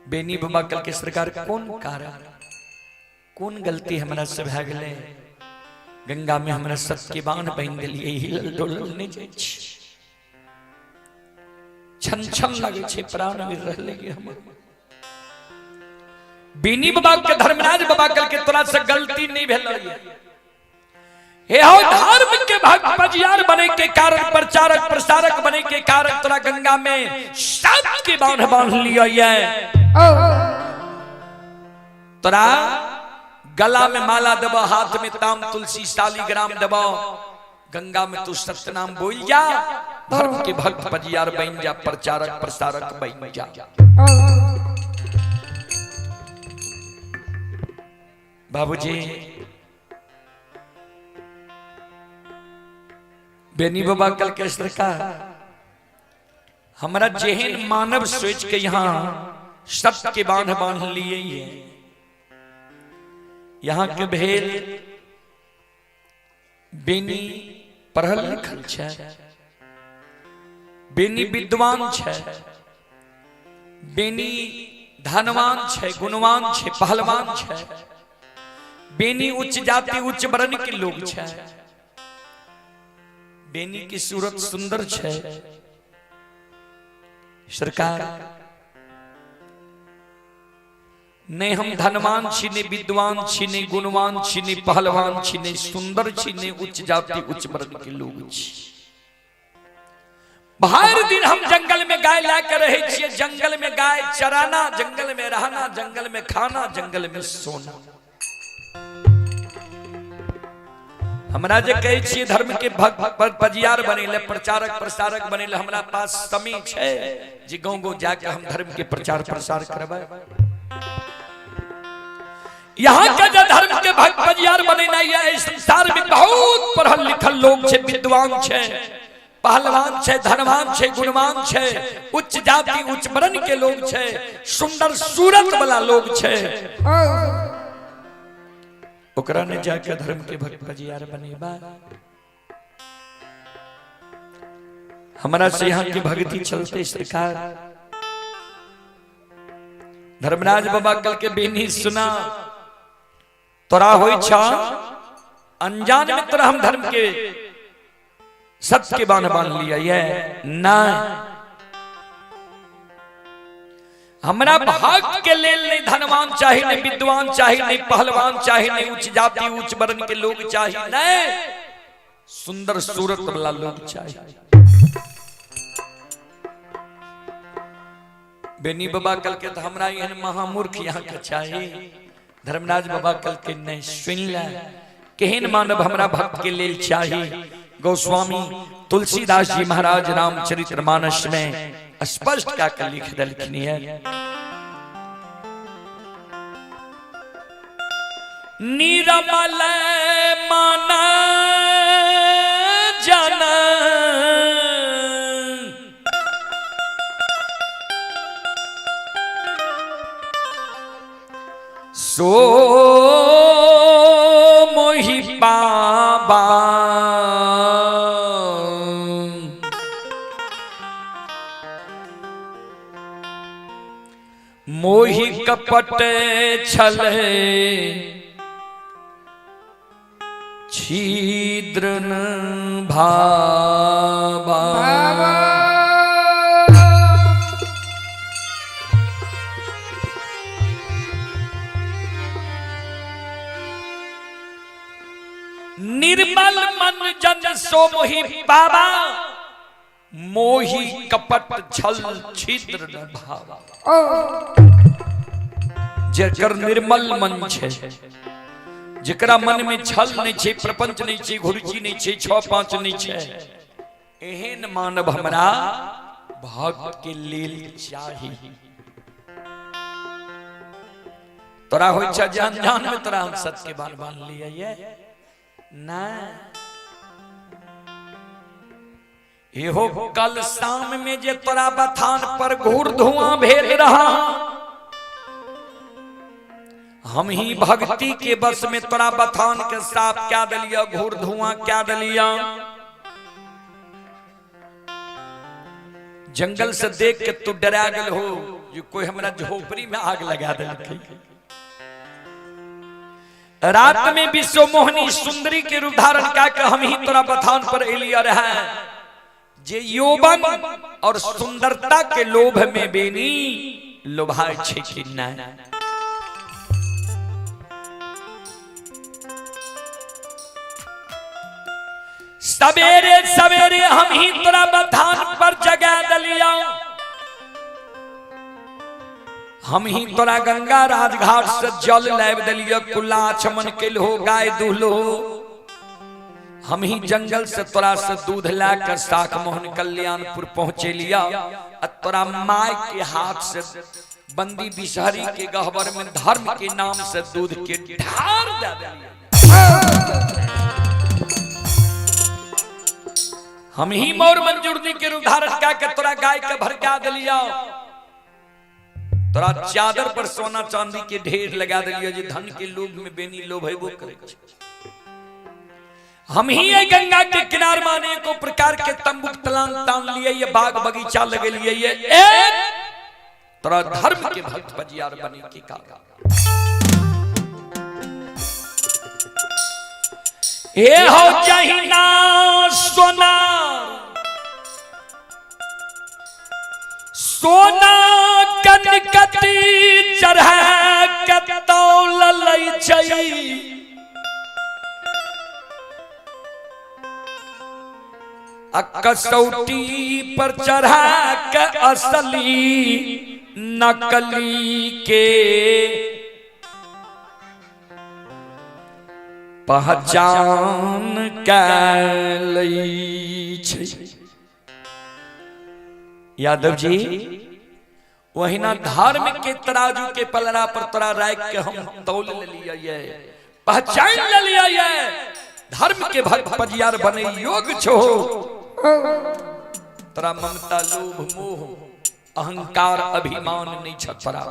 बेनी बाबा कल के सरकार कौन कारण कौन गलती हमरा से भै गेलै, गंगा में हमरा सत्य की बांध बांध दिलिए, हिलल डोलल नहीं जाइ छै, छन छन लगे छे, प्राण गिर रहले हम। बेनी बाबा के धर्मराज बाबा कल के तोरा से गलती नहीं भेल। हे हो धर्म के भक्त पजियार बने के कारण, प्रचारक प्रसारक बने के कारण तोरा गंगा में सत्य की बांध बांध लिया है। तोरा गला में माला दबा, हाथ में ताम तुलसी शालीग्राम दबा, गंगा में तू सत्य नाम बोल जा, धर्म के भक्त पजियार बन जा, प्रचारक प्रसारक बन जा। बाबूजी बेनी बाबा कल के सरकार हमारा जेहन मानव सोच के यहाँ सत्य के बांध बांध लिए ही है। यहाँ के भेल बेनी पढ़ल लिखल छै, बेनी विद्वान छै, बेनी धनवान छै, गुणवान छै, पहलवान छै, बेनी उच्च जाति उच्च वर्ण के लोग छै, बेनी की सूरत सुंदर छै। सरकार नहीं हम धनवान छी, नहीं विद्वान छी, नहीं गुणवान छी, नहीं पहलवान छी, नहीं सुंदर छी, नहीं उच्च जाति उच्च वर्ण के लोग छी। हर दिन हम जंगल में गाय लाकर रहे छिए, जंगल में गाय चराना, जंगल में रहना, जंगल में खाना, जंगल में सोना। हमरा जे कहे छिए धर्म के पजियार बनेले, प्रचारक प्रसारक बनेले, हमरा पास समय छै जे गांव जाके हम धर्म के प्रचार प्रसार करबै। यहाँ का जो धर्म के पजियार बनेना है, संसार में बहुत पढ़ल लिखल लोग छे, विद्वान छे, पहलवान छे, धनवान छे, गुणवान छे, उच्च जाति उच्च वर्ण के लोग छे, सुंदर सूरत वाला लोग छे। ओकरा ने जाके धर्म के पजियार बनेबा। हमारा से यहाँ की भक्ति चलते सरकार। धर्मराज बाबा कल के बेनी सुना, तोरा होई छा अनजान में तोरा हम धर्म के सत्य के बांध बांध लिया ये ना। हमरा भक्त के लेल नहीं धनवान चाहिए, नहीं विद्वान चाहिए, नहीं पहलवान चाहिए, नहीं उच्च जाति उच्च वर्ण के लोग चाहिए, नहीं सुंदर सूरत वाला लोग चाहिए। बेनी बाबा कल के तो हमरा यहाँ महामूर्ख यहाँ के चाहिए। धर्मराज बाबा कल के नहीं सुन ला, केहन मानव हमरा भक्त के लेल चाहिए। गोस्वामी तुलसीदास जी महाराज रामचरितमानस में स्पष्ट क्या कर लिख दलखनी है। निरमल माना जाना सो मोहि पाबा, मोहि कपट छल छिद्र न भावा। निर्मल मन जन सो मोहि पावा, मोहि कपट छल छिद्र न भावा। जेकर निर्मल मन छे, जेकरा मन में छल नहीं छे, प्रपंच नहीं छे, घुरची नहीं छे, 6-5 नहीं छे, एहन मानव हमरा भक्त के लेल चाहिए। तोरा होई छा जान जान में तोरा हम सत्य के बात मान लिया ये ना। एहो कल शाम में जे तोरा बथान पर घूर धुआं भेल रहा, हम ही भक्ति के बस में तोरा बथान के साफ क्या दलिया, घूर धुआं क्या दलिया। जंगल से देख के तू डरा गल हो जो कोई हमरा झोपड़ी में आग लगा दे। रात में विश्व मोहनी सुंदरी के रूप धारण करके हम ही तोरा बथान पर एलिया रहा। जे यौवन और सुंदरता के लोभ में बेनी लोभाए छे कि ना। सवेरे सवेरे हम ही तोरा बथान पर जगा दलिया, हम ही तोरा गंगा राजघाट से जल लाब दलिया, कुल्ला आचमन के हो, गाय दूहलो। हम ही जंगल से तोरा से दूध लाकर साख मोहन कल्याणपुर पहुंचे लिया, तोरा माय के हाथ से बंदी बिशहरी के गहवर में धर्म के नाम से दूध के ढार दे दिया। हम ही मोर मंजूरनी के रूप धारण का के तोरा गाय के भड़का दिलिया, तोरा चादर पर सोना चांदी के ढेर लगा दिलिया, जे धन के लोभ में बेनी लोभ है वो करे। हम ही ये गंगा के किनार माने को प्रकार के तंबू तलान तान लिए, ये बाग बगीचा लगे लिए, ये तोरा धर्म के भक्त बजियार बने की का। ये हो चाहिना सोना सोना कनकती चढ़ा के तौल लई छई, कसौटी पर चढ़ा के असली नकली के पहचान कैलई छै। यादव जी वही ना धर्म के तराजू के पलड़ा पर तोरा राख के हम तौल ले लिया, ये पहचान ले लिया, ये धर्म के भक्त बजियार बने योग छो। तोरा ममता लोभ मोह अहंकार अभिमान नहीं छपरा।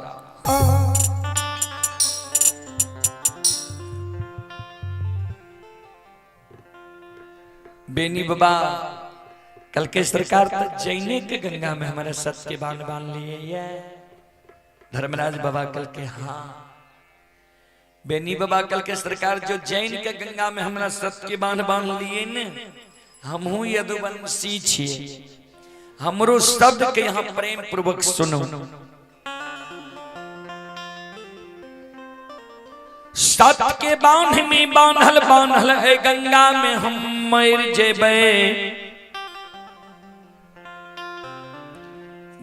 बेनी बाबा कल के सरकार तो जैने के गंगा में हमारे सत के बांध बांध लिए, धर्मराज बाबा कल के हाँ बेनी बाबा कल के सरकार जो जैन के गंगा में हमारा सत के बांध बांध लिए न, हमहू यदुवंशी छिए, हमरो शब्द के यहाँ प्रेम पूर्वक सुनो। सत के बांध में बांधल बांधल है गंगा में हम मर जेबे,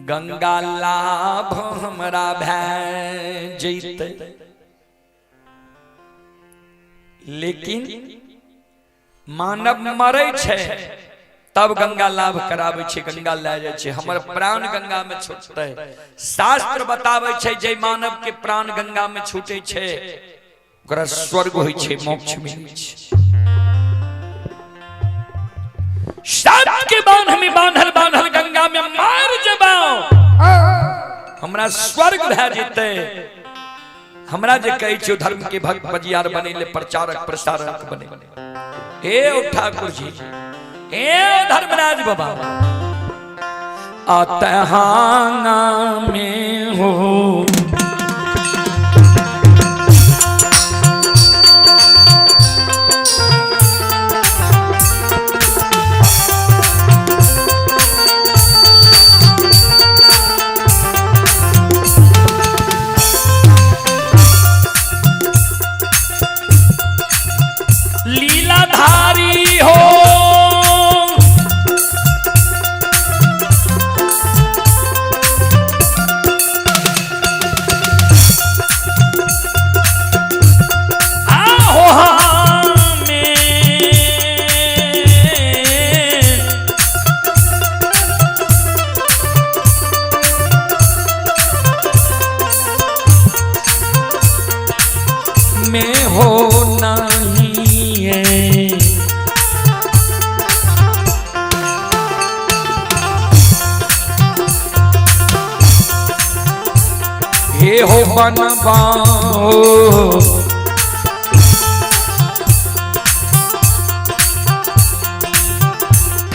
गंगा लाभ हमरा भै जैते, लेकिन मानव मरे छे तब गंगा लाभ करावे छे, गंगा ले जाय छे, हमर प्राण गंगा में छूटते। शास्त्र बतावे छे जे मानव के प्राण गंगा में छूटे छे ओकरा स्वर्ग होय छे, मोक्ष मिले छे। सात के बांध में बांधल बांधल गंगा में मार जबाओ हमरा स्वर्ग भै जेते। हमरा जे कहै छे धर्म के भक्त बजियार बने ले, प्रचारक प्रसारक बने। ए ठाकुर जी, ए धर्मराज बाबा, अतहांगा में हो लीलाधारी हो में हो नहीं है, हे हो बनवाओ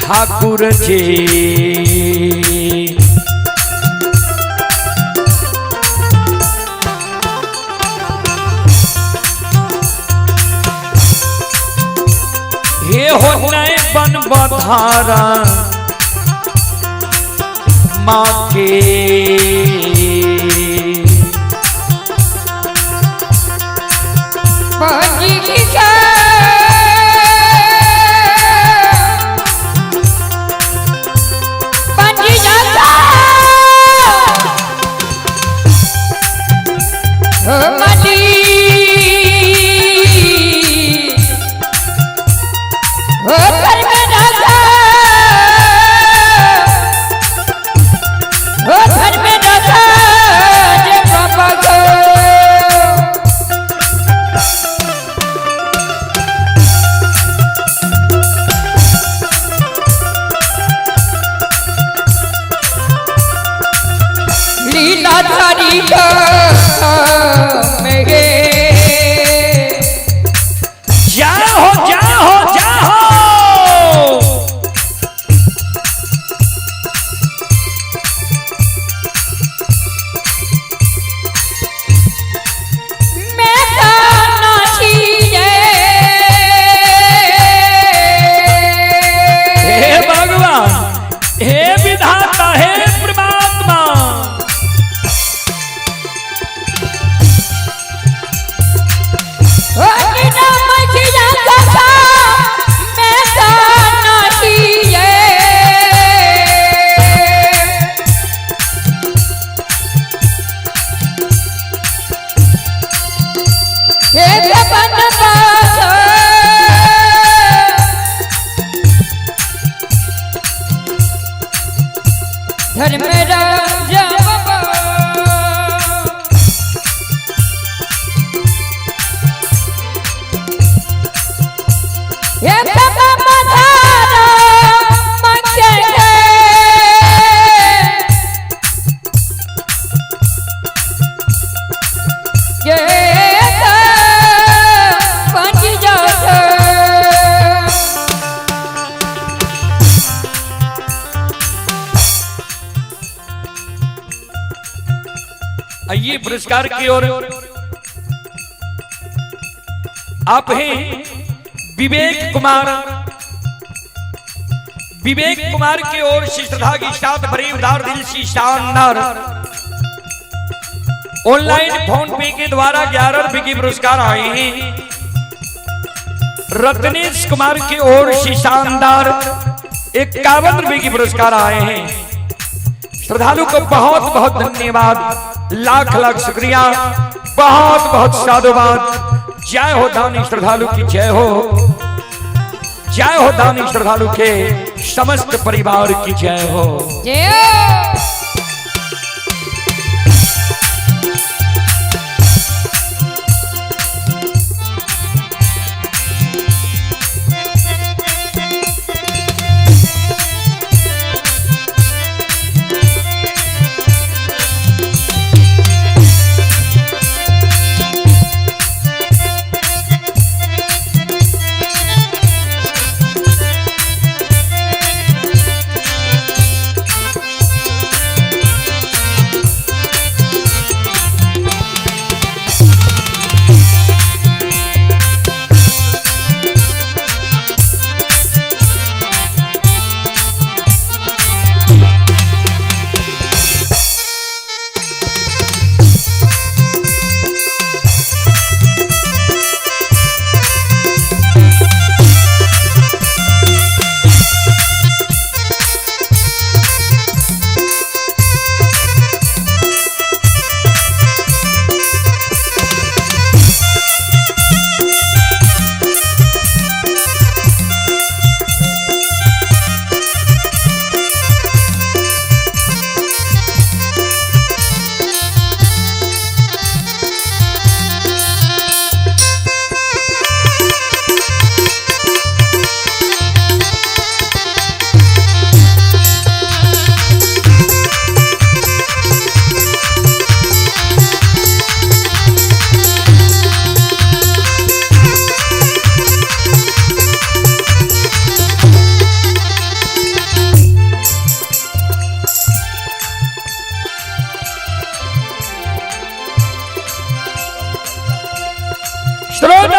ठाकुर जी, हे हो नए बन बधारा माँ के, घर में राधारी मेरे जाओ जाओ जाओ मैं नाची हे भगवान हे विधाता हे परमात्मा धर्मराज आइए पुरस्कार की ओर। आप हैं विवेक कुमार। विवेक कुमार की ओर से श्रद्धा की साथ भरे उदार दिल से शानदार ऑनलाइन फोन पे के द्वारा 11 रुपए के पुरस्कार आए हैं। रत्नेश कुमार की ओर से शानदार 51 रुपए के पुरस्कार आए हैं। श्रद्धालु को बहुत बहुत धन्यवाद, लाख लाख शुक्रिया, बहुत बहुत साधुवाद। जय हो दानी श्रद्धालु की जय हो, जय हो दानी श्रद्धालु के समस्त परिवार की जय हो। जय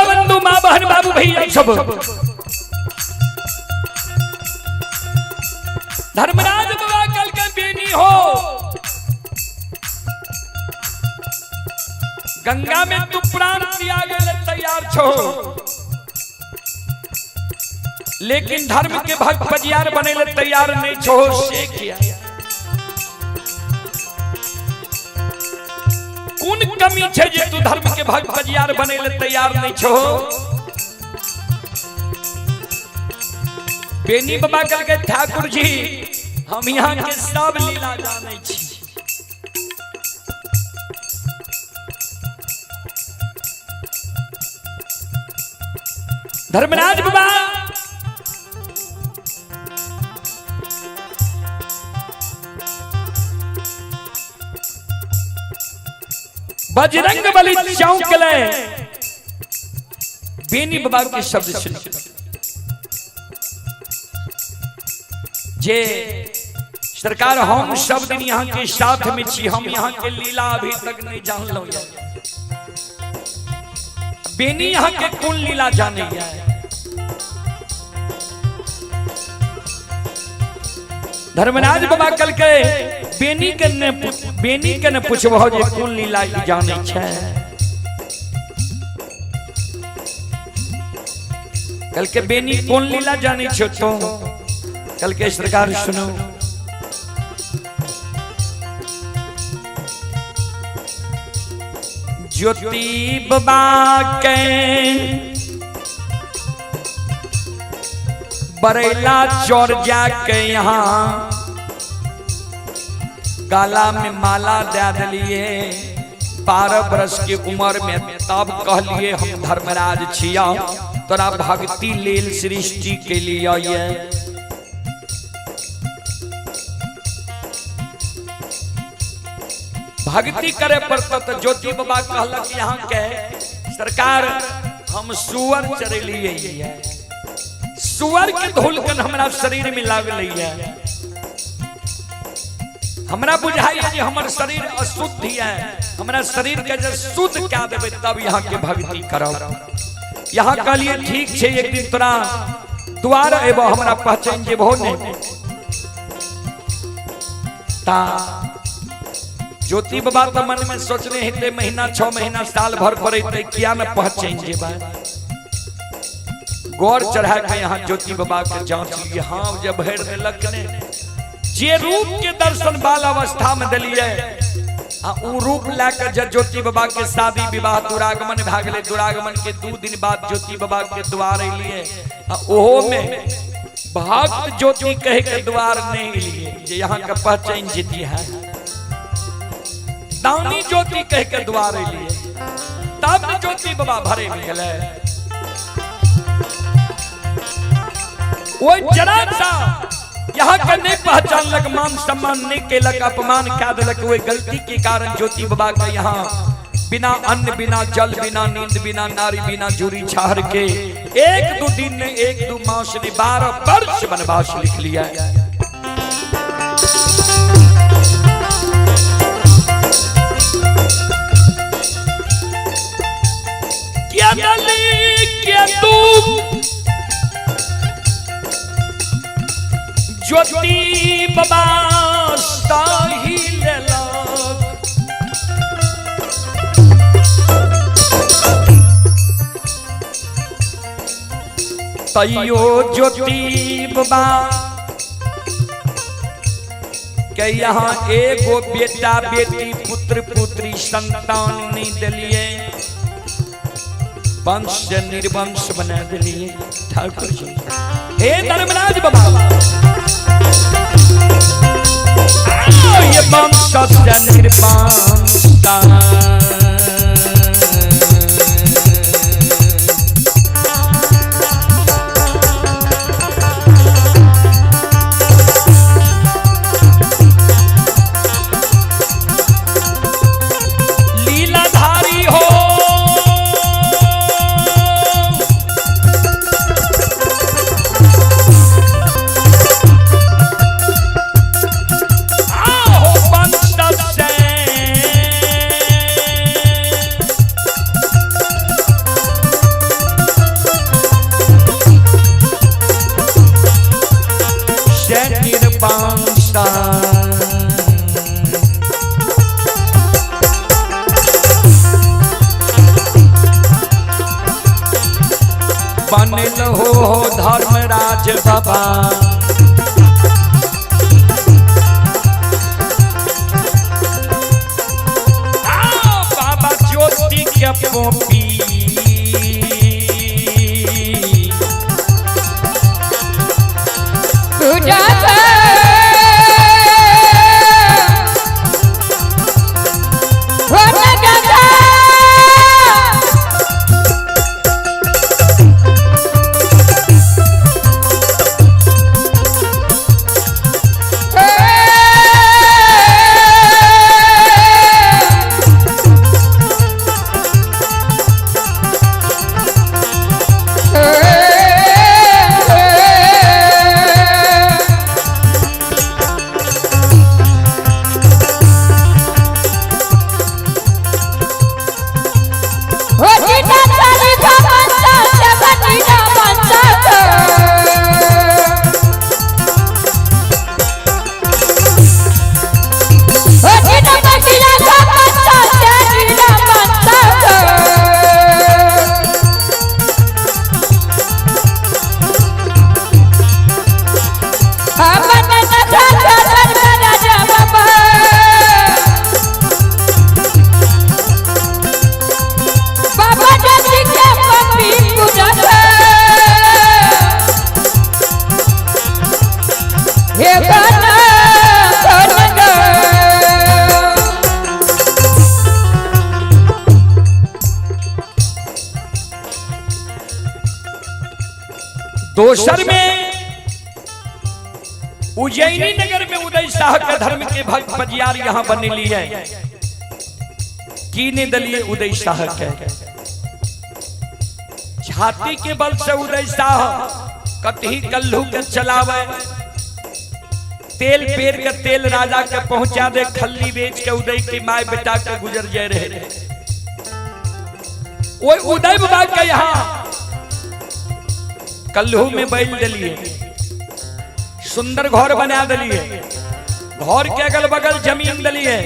बंधु माँ बहन बाबू भैया सब धर्मराज बाबा कल के बेनी हो। गंगा में तू प्राण त्यागे तैयार छो, लेकिन धर्म के भक्त बजियार बने तैयार नहीं छो। से किया कौन कमी छे जे तू धर्म के भक्त बजियार बने तैयार नहीं छो। बेनी बाबा कल के ठाकुर जी हम यहाँ के सब लीला जाने छी। धर्मराज बाबा बजरंग बली चौंकले बेनी बाबा के शब्द सुन जे सरकार हम सब दिन यहाँ के साथ में छी, हम यहाँ के लीला अभी तक नहीं जान लो। बेनी यहाँ के कौन लीला जाने गया है? धर्मराज बाबा कल के बेनी के न पूछबो जे कौन लीला जाने छे। कल के बेनी कौन लीला जाने छो तो कल के सरकार सुनो। ज्योति बाबा के बरेला चौर जाके यहाँ गाला में माला दे दिलिए। 12 बरस की उम्र में तब कहलिए हम धर्मराज छिया, तोरा भक्ति लेल सृष्टि के लिए ये भक्ति करे पड़ता। तो ज्योति बाबा कहलक यहाँ के सरकार हम सुअर चरेलिए, सुअर के धुलकन हमारा शरीर में लागल है। हमरा बुझाई कि हमार शरीर अशुद्ध है, हमारा शरीर के जब शुद्ध क्या देवे तब यहाँ के भक्ति करो। यहाँ कहलिए ठीक है, एक दिन तोरा द्वार एवं हमारा पहचान जे भो ने ता ज्योति बाबा तो मन में सोचने हेते महीना 6 महीना साल भर पर क्या न पहचान जे बा। गौर चढ़ा के यहाँ ज्योति बाबा के जांच लिए। हाँ जब भर देलक ने जे रूप के दर्शन बाल अवस्था में दिलिए, उ रूप लेकर जब ज्योति बाबा के शादी विवाह दुरागमन भागले, दुरागमन के 2 दिन बाद ज्योति बाबा के द्वार लिए। ओहो में भक्त ज्योति कहे के द्वार नहीं लिए जे यहाँ का पहचान जीती है। दानी ज्योति कह के द्वार लिए तब ज्योति बाबा भरे में गए। वो जरा सा यहाँ का नहीं पहचान लग, मान सम्मान नहीं केलक, अपमान क्या दिलक। वो गलती के कारण ज्योति बाबा का यहाँ बिना अन्न बिना जल बिना नींद बिना नारी बिना जूरी छाड़ के 1-2 दिन ने 1-2 मास ने 12 वर्ष वनवास लिख लिया। ज्योति बाबा साही तैयो ज्योति बाबा के यहाँ एगो बेटा बेटी पुत्र पुत्री संतान नहीं दिलिए, वंश निर्वंश बना दिलिए। ठाकुर जी हे धर्मराज बाबा ये वंश निर्वंशता बनल हो धर्मराज बाबा बाबा ज्योति के पोपी दोसर में उज्जैनी नगर में उदय शाह के धर्म के भक्त बजियार यहाँ बनेली है। कीने दलिए उदय शाह के छाती के बल से उदय शाह कतही कल्लू के चलावे, तेल पेर के तेल राजा के पहुंचा दे, खल्ली बेच के उदय की माय बेटा के गुजर जाए रहे। वो उदय बाबा के यहाँ कल्लू में बैल दलिए, सुंदर घर बना दलिए, घर के अगल बगल जमीन दलिए।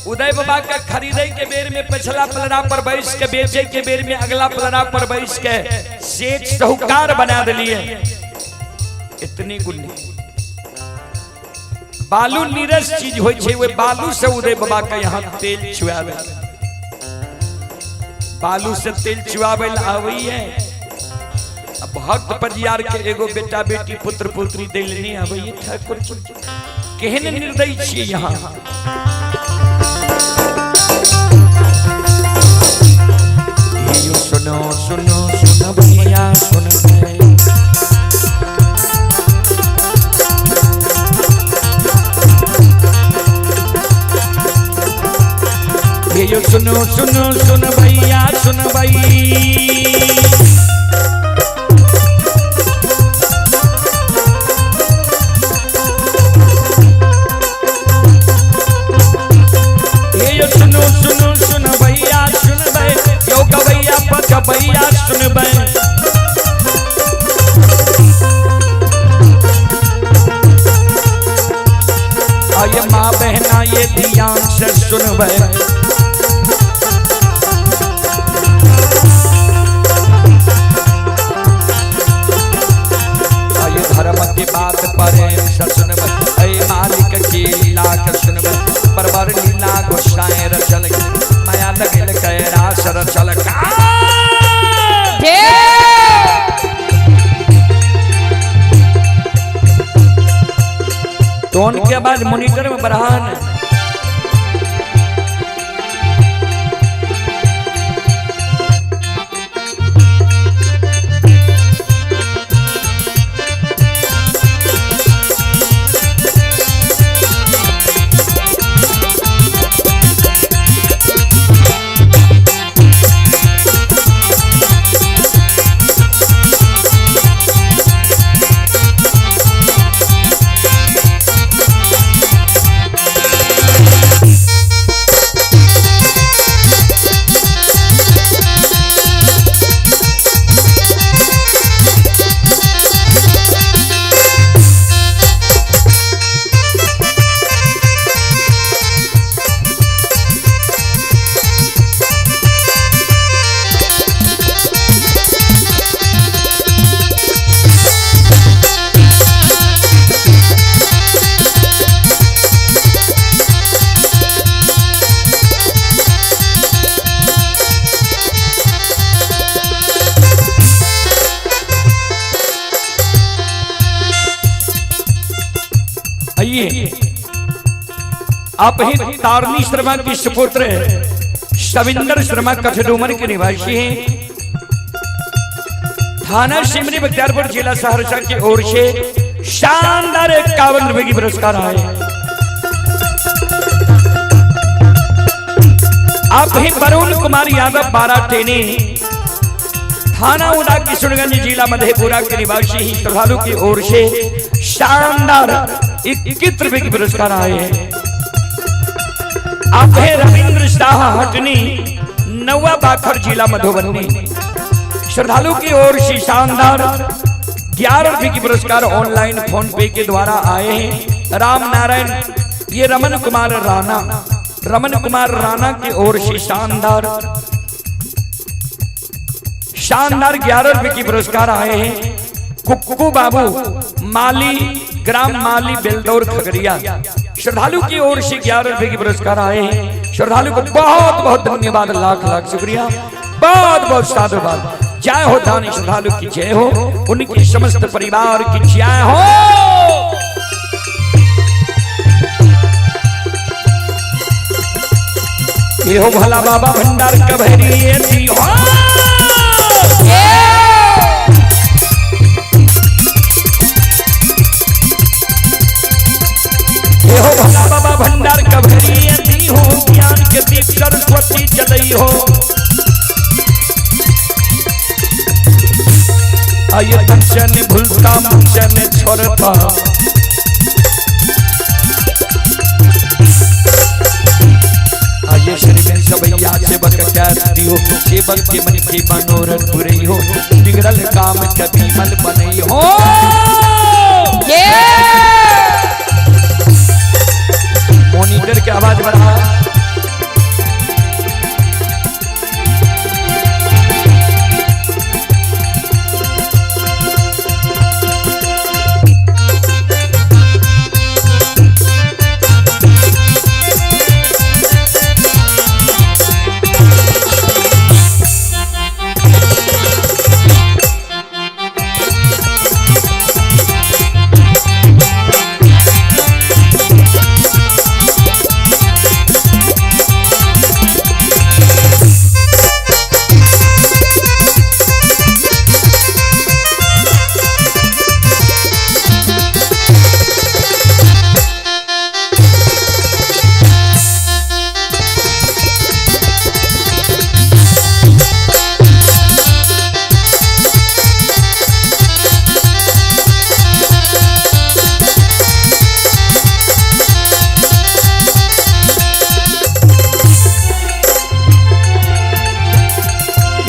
उदय बाबा के खरीदे के बेर में पिछला पलड़ा पर बैठ के, बेचे के बेर में अगला पलड़ा पर बैठ के सेठ साहूकार बना दलिए। इतनी गुल्ली बालू नीरस चीज हो छे, वे बालू से उदय बाबा के यहाँ तेल चुआवे, बालू से तेल चुआवे आवी है। अब भक्त बजियार के एगो बेटा बेटी पुत्र पुत्री दिल नहीं आवे ठाकुर केहन निर्दयी छे यहाँ। सुनो सुनो सुनो भैया सुन ये सुनो सुनो सुन भैया सुन भाई। सुनो सुनो सुन भैया सुन भाई, यो गवैया पक भैया सुन भाई। आये माँ बहना ये ध्यान से सुन भाई। आये धर्म की बात प्रेम से सुन भाई, मालिक की लीला के सुन भाई। परवर लीला गोसाई रचल माया लगल कैरा सर चल टोन के बाद मॉनिटर में बढ़ान। आप ही तारनी शर्मा की सुपुत्र सविंदर शर्मा कठडूमर के निवासी हैं। थाना सिमरी बख्तियारपुर जिला सहरसा की ओर से शानदार 51 रुपए की पुरस्कार आए। आप ही वरुण कुमार यादव 12 टेनी थाना उदा किशनगंज जिला मधेपुरा के निवासी ही श्रद्धालु की ओर से शानदार 21 रुपए की पुरस्कार आए हैं। आप है रविंद्र शाह हटनी नवा बाखर जिला मधुबनी, श्रद्धालु की ओर से शानदार 11 रुपए की पुरस्कार ऑनलाइन फोन पे के द्वारा आए हैं। राम नारायण ये रमन कुमार राणा की ओर से शानदार 11 रुपए की पुरस्कार आए हैं। कुक्कू बाबू माली ग्राम माली बेलदौर खगड़िया, श्रद्धालु की ओर से 11 रुपए की पुरस्कार आए हैं। श्रद्धालु को बहुत बहुत धन्यवाद, लाख लाख शुक्रिया, बहुत बहुत साधुवाद। जय हो दानी श्रद्धालु की जय हो, उनकी समस्त परिवार की जय हो। ये हो भला बाबा भंडार का भैरी हो। कभरी दी हो ज्ञान के दीप सरस्वती जलई हो आये तंशन भूलता मंशन छोड़ता आये श्री में सबैया सेवक कहती हो सेवक के मन की मनोरथ बुरई हो बिगड़ल काम कभी मल बनई हो मॉनिटर की आवाज बढ़ा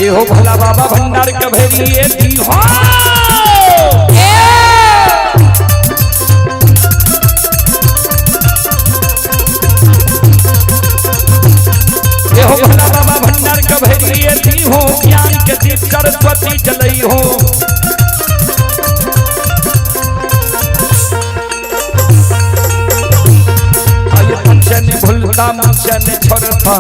हो भला बाबा भंडार कभरी दी हो भला बाबा भंडार कभरी दी हो ज्ञान के दीप सरस्वती जलई हो आये पंचन भूलता मंचन छोड़ता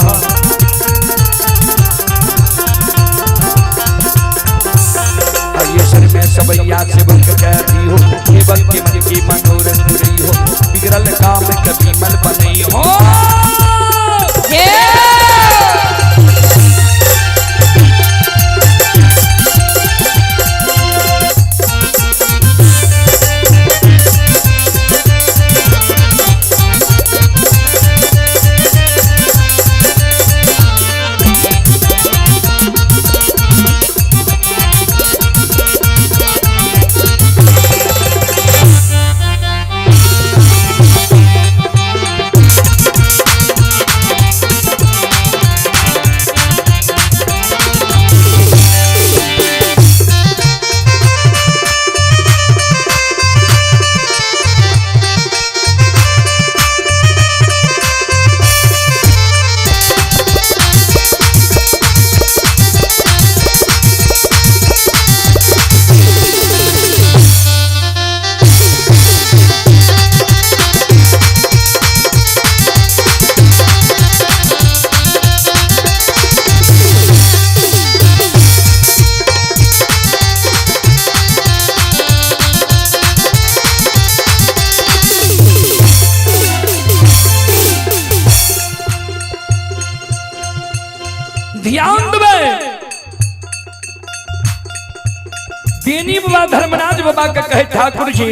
में सबैया सेवक कहती हो सेवक के मन की मनोरथ बुरई हो बिगड़ल काम कभी मल बनई हो ध्यान देवे देनी बाबा धर्मराज बाबा का कहे ठाकुर जी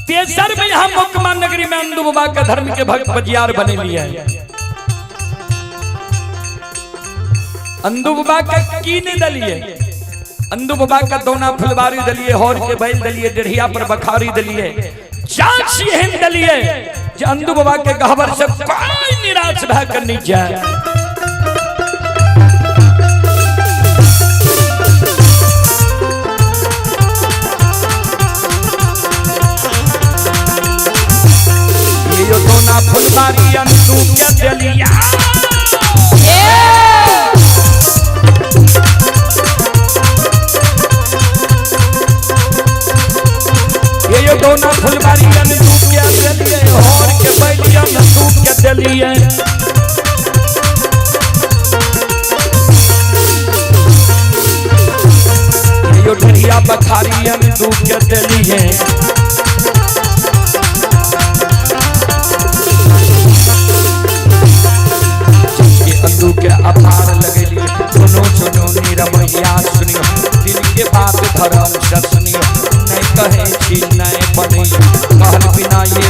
तेसर में हम मुकमा नगरी में अंदू बाबा का धर्म के भक्त बजियार बने लिए अंदू बाबा का कीने दलिए अंदू बाबा का दोना फुलवारी दलिए हौर के बैल दलिए डेढ़िया पर बखारी दलिए चाची हेन दलिए जे अंदू बाबा के गहबर से कोई निराश भय कर नहीं जाए ये जो दोना फुलवारी अंदू के दलिया ये जो दोना फुलवारी अंदू के दलिए और के बैलिया अंदू के दलिए ये जो ढरिया बखारी अंदू के दलिए अंदू के अपार लगेलिए सुनो सुनो निरमैया सुनियो दिल के बात धर्म से सुनियो नहीं कहे छी नहीं बनियो कहल बिना ये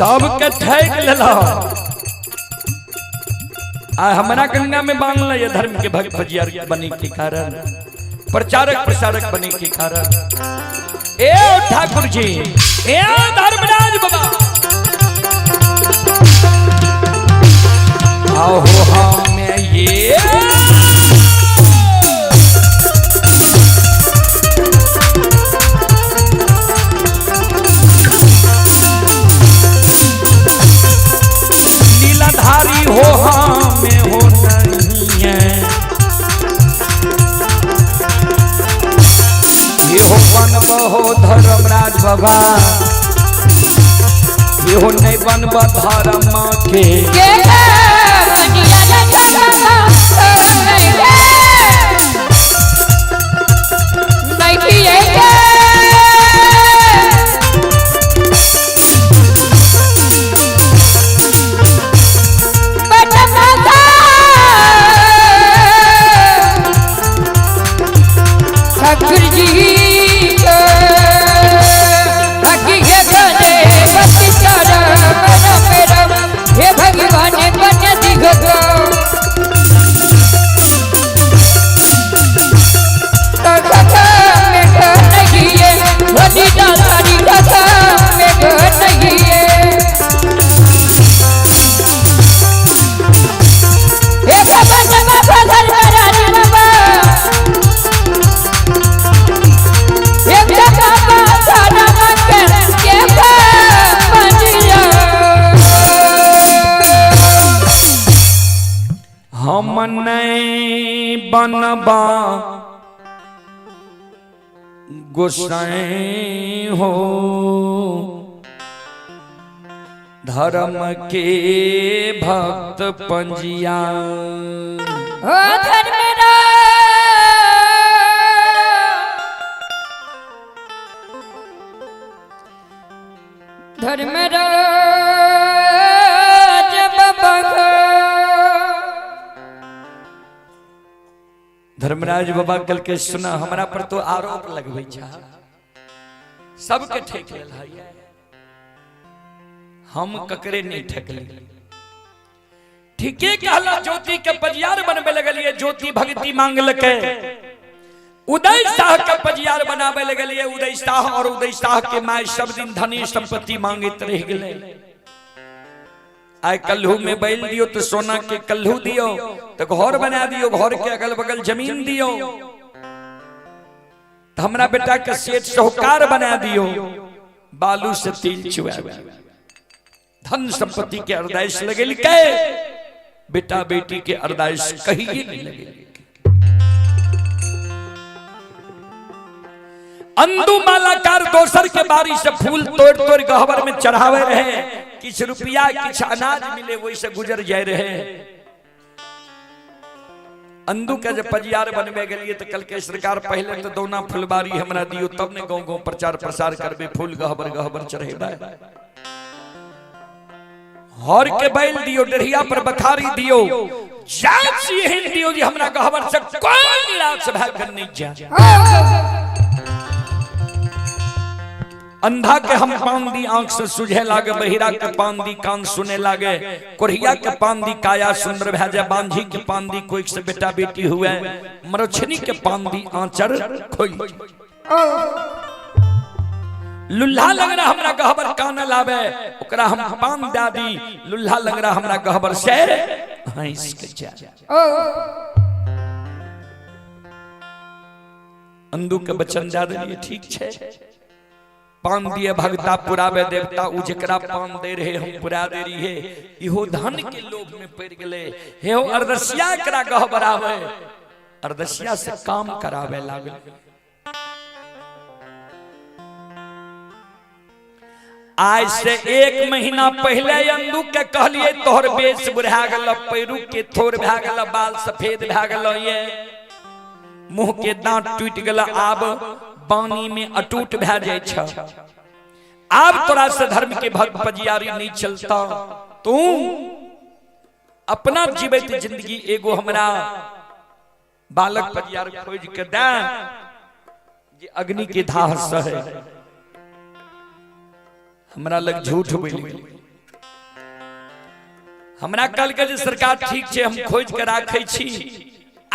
सबके ठैक लेला आ हमरा गंगा में बांध ल, ये धर्म के भक्त भजियार बने के कारण, प्रचारक प्रसारक बने के कारण। ए ठाकुर जी, ए धर्मराज बाबा, आओ हमें ये लीलाधारी हो हमें हो नहीं है, ये हो बनब हो धर्मराज बाबा, ये हो नहीं बनब धर्म के बनबा गोसाई हो, धर्म के भक्त पंजिया ओ धर्मराज, धर्मराज बाबा, धर्मराज बाबा कल के सुना हमरा पर तो आरोप लगबै छा, सबके ठेक लेल है, हम ककरे नहीं ठकली। ठीके कहला, ज्योति के पजियार बनबे लगलिए, ज्योति भक्ति मांगलके, उदय शाह के पजियार बनाबे लगलिए, उदय शाह और उदय शाह के माय सब दिन धनी संपत्ति मांगत रह गेले। आय कल्हू में बैल दियो तो सोना के कल्हू दियो, तो घर बना दियो, घर के अगल बगल जमीन दियो, तो हमरा बेटा के सेठ साहूकार बना दियो, बालू से तिल चुआ, धन संपत्ति के अरदाइश लगेल के, बेटा बेटी के अरदाइश कहिए नहीं लगेल। अंदू मालाकार दोसर के बारी से फूल तोड़ तोड़ गहवर में चढ़ावे रहे, किछ रुपया किछ अनाज मिले वही से गुजर जाए रहे। अंदू के जब पजियार बनबे गेलिए तो कल के सरकार पहले तो दोना फुलबारी हमरा दियो, तब ने गांव गांव प्रचार प्रसार करबे, फूल गहबर गहबर चढ़ेबे, हर के बैल दियो, डरिया पर बखारी दियो, जात से यही दियो जी हमरा गहबर से कोई निराश भाग नहीं जा। अंधा के हम पान दी आंख से सुझे लागे, बहिरा के पान दी कान सुने लागे, कोढ़िया के पान दी काया सुंदर भैजा, बांझी के पान दी कोई से बेटा बेटी हुए, मरोछनी के पान दी आंचर खोई। लुल्हा लग रहा हमरा गहबर कान लावे, ओकरा हम पान दादी, लुल्हा लग रहा हमरा गहबर से हंस के जा। अंधू के बचन दे दिए, ठीक छे, पान दिए भगता पुरावे देवता, उ जकरा पान दे रहे हम पुरा दे रही है, इहो धन के लोभ में पड़ गेले, हे हो अरदसिया करा गहबरावे, अरदसिया से काम करावे लागल। आज से 1 महीना पहले अंदू के कहलिए तोहर बेच बुढ़ा गल, पैरू के थोर भा गल, बाल सफेद भा गल, ये मुंह के दांत टूट गल, आब पानी में अटूट भा जाय छ, आब तोरा से धर्म के भक्त पजियारी नहीं चलता, तू अपना जीवित जिंदगी एगो हमरा बालक पजियार खोज के दे, जे अग्नि के धाह सहे। हमरा लग झूठ बोल हमरा कल के सरकार ठीक छे हम खोज के राखे छी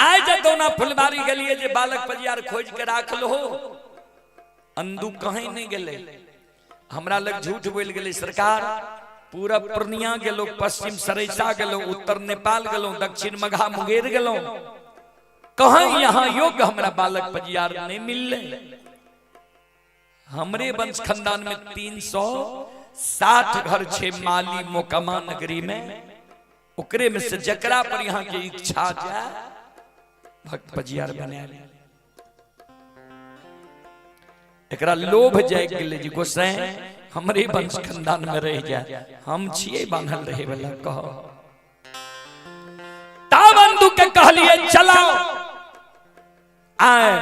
आइ जतौना फुलबारी गेलिए जे बालक पजियार खोज के राखल हो अंदू कहीं नहीं गेले हमरा लग झूठ बोल गेले सरकार पूरा पूर्णिया गेलो पश्चिम सरैसा गेलो उत्तर नेपाल गेलो दक्षिण मघा मुंगेर गेलो कहीं यहाँ योग्य हमरा बालक पजियार नहीं मिलले हमरे वंश खानदान में 360 घर छे माली मोकामा नगरी में ओकरे में से जकरा पर यहाँ के इच्छा जाए भक्त पजियार बने एकरा लोभ जाए गेले जी गोसाई हमरे वंश खानदान में रह जाए हम छिए बांधल रहे वाला कहो ताबंदु के कहलिए चलाओ आए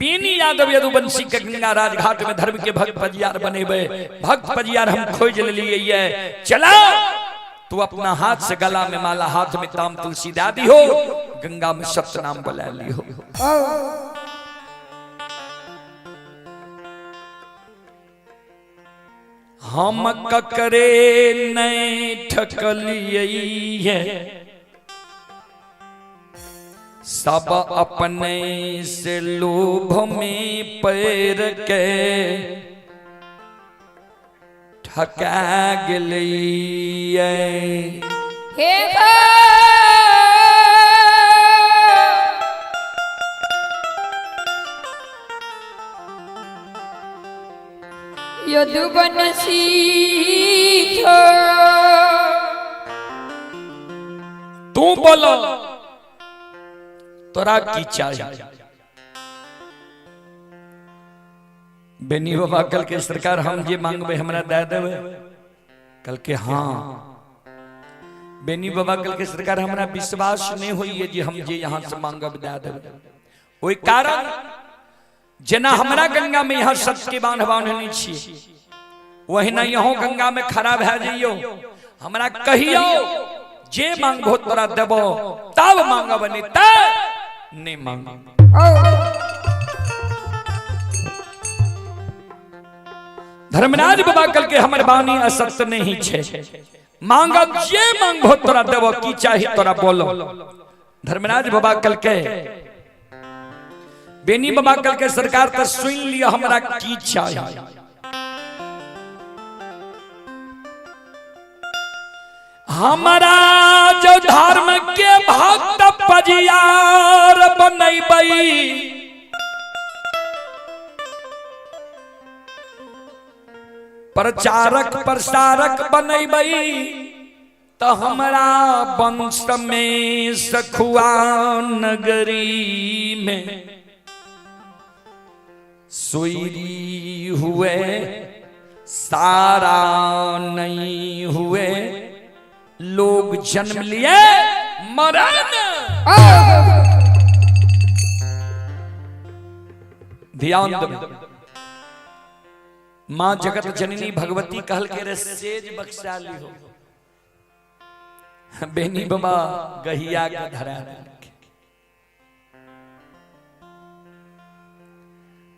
बेनी यादव यदुवंशी के गंगा राज घाट में धर्म के भक्त पजियार बनेबे भक्त पजियार हम खोज लिए ये चला तू अपना हाथ से गला में माला हाथ में ताम तुलसी दादी हो गंगा में सप्त नाम बुला ली हो हम ककरे नहीं ठकलिए सब अपने से लोभ में पैर के ठका गेलिए हे यदुवंशी तू बोलो तोरा की चाहिए बेनी बाबा कल के सरकार हम जे मांगबे हमरा दे देबे कल के हाँ बेनी बाबा कल के सरकार हमरा विश्वास नहीं होइए जे हम जे यहाँ से मांगब दे देबे ओई कारण जना हमरा गंगा में यहाँ सत्य के बांध बांधनी छी वही ना यहाँ गंगा में खड़ा भे जइयो हमरा कहियो जे मांगबो तोरा देबो तब मांगब नहीं मांग धर्मराज बाबा कल के हमर बानी असत्य नहीं छे मांगब जे मांगबो तोरा देबो की चाहिए तोरा बोलो धर्मराज बाबा कल के बेनी बाबा कल के सरकार तो सुन लिया हमरा की चाहिए हमारा जो धर्म के भक्त पजियार बनैबई प्रचारक प्रसारक बनैबई तो हमारा वंश में सखुआ नगरी में सोईरी हुए सारा नहीं हुए लोग जन्म लिए मरण ध्यान दो मां जगत जननी भगवती कहल के रे सेज बख्शाली हो बेनी बाबा गहिया के धरा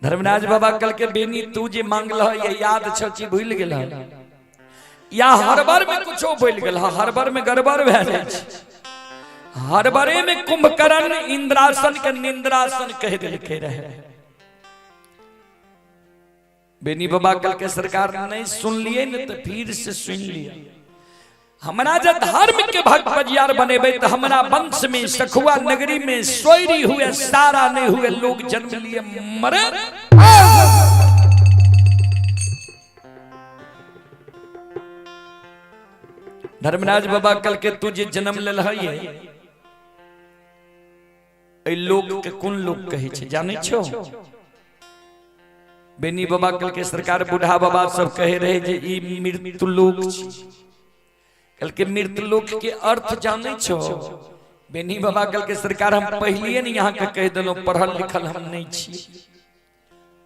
धर्मराज बाबा कल के बेनी तू जे मांगल ये याद छ कि भूल गेल या हर बार में कुछो बोल गेल हर बार में गड़बड़ भे जाय छै हर बारे में कुंभकर्ण इंद्रासन के निंद्रासन कह देलके रहे बेनी बाबा कल के सरकार नहीं सुन लिए न तो फिर से सुन लिया हमरा जब धर्म के भक्त पजियार बनेबे तो हमरा वंश में सखुआ नगरी में सोईरी हुए सारा नहीं हुए लोग जन्म लिए मरे धर्मराज बाबा कल के तुझे जन्म ले लोग के कौन लोग कहे छे जाने छो बेनी बाबा कल के सरकार बूढ़ा बाबा सब कहे रहे जे ई मृत्यु लोक कल के मृत्यु लोक के अर्थ जाने छो बेनी बाबा कल के सरकार हम पहले नहीं यहाँ के कह दिलो पढ़ल लिखल हम नहीं छी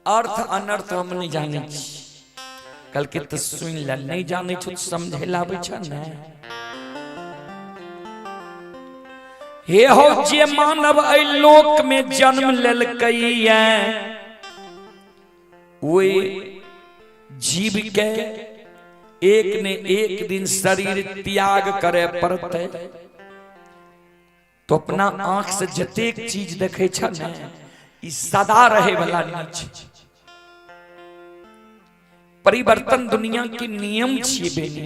अर्थ अनर्थ हम नहीं जाने छी कल के तो सुन ल नहीं जाने छो समझे लाबे छ न हे हो जे मानव ऐ लोक में जन्म लेलकई वे जीव के एक ने एक दिन शरीर त्याग करे पड़ते तो अपना आंख से जतेक चीज देखे छ ने ई सदा रहे वाला नहीं छै। परिवर्तन दुनिया के नियम छिए बेनी।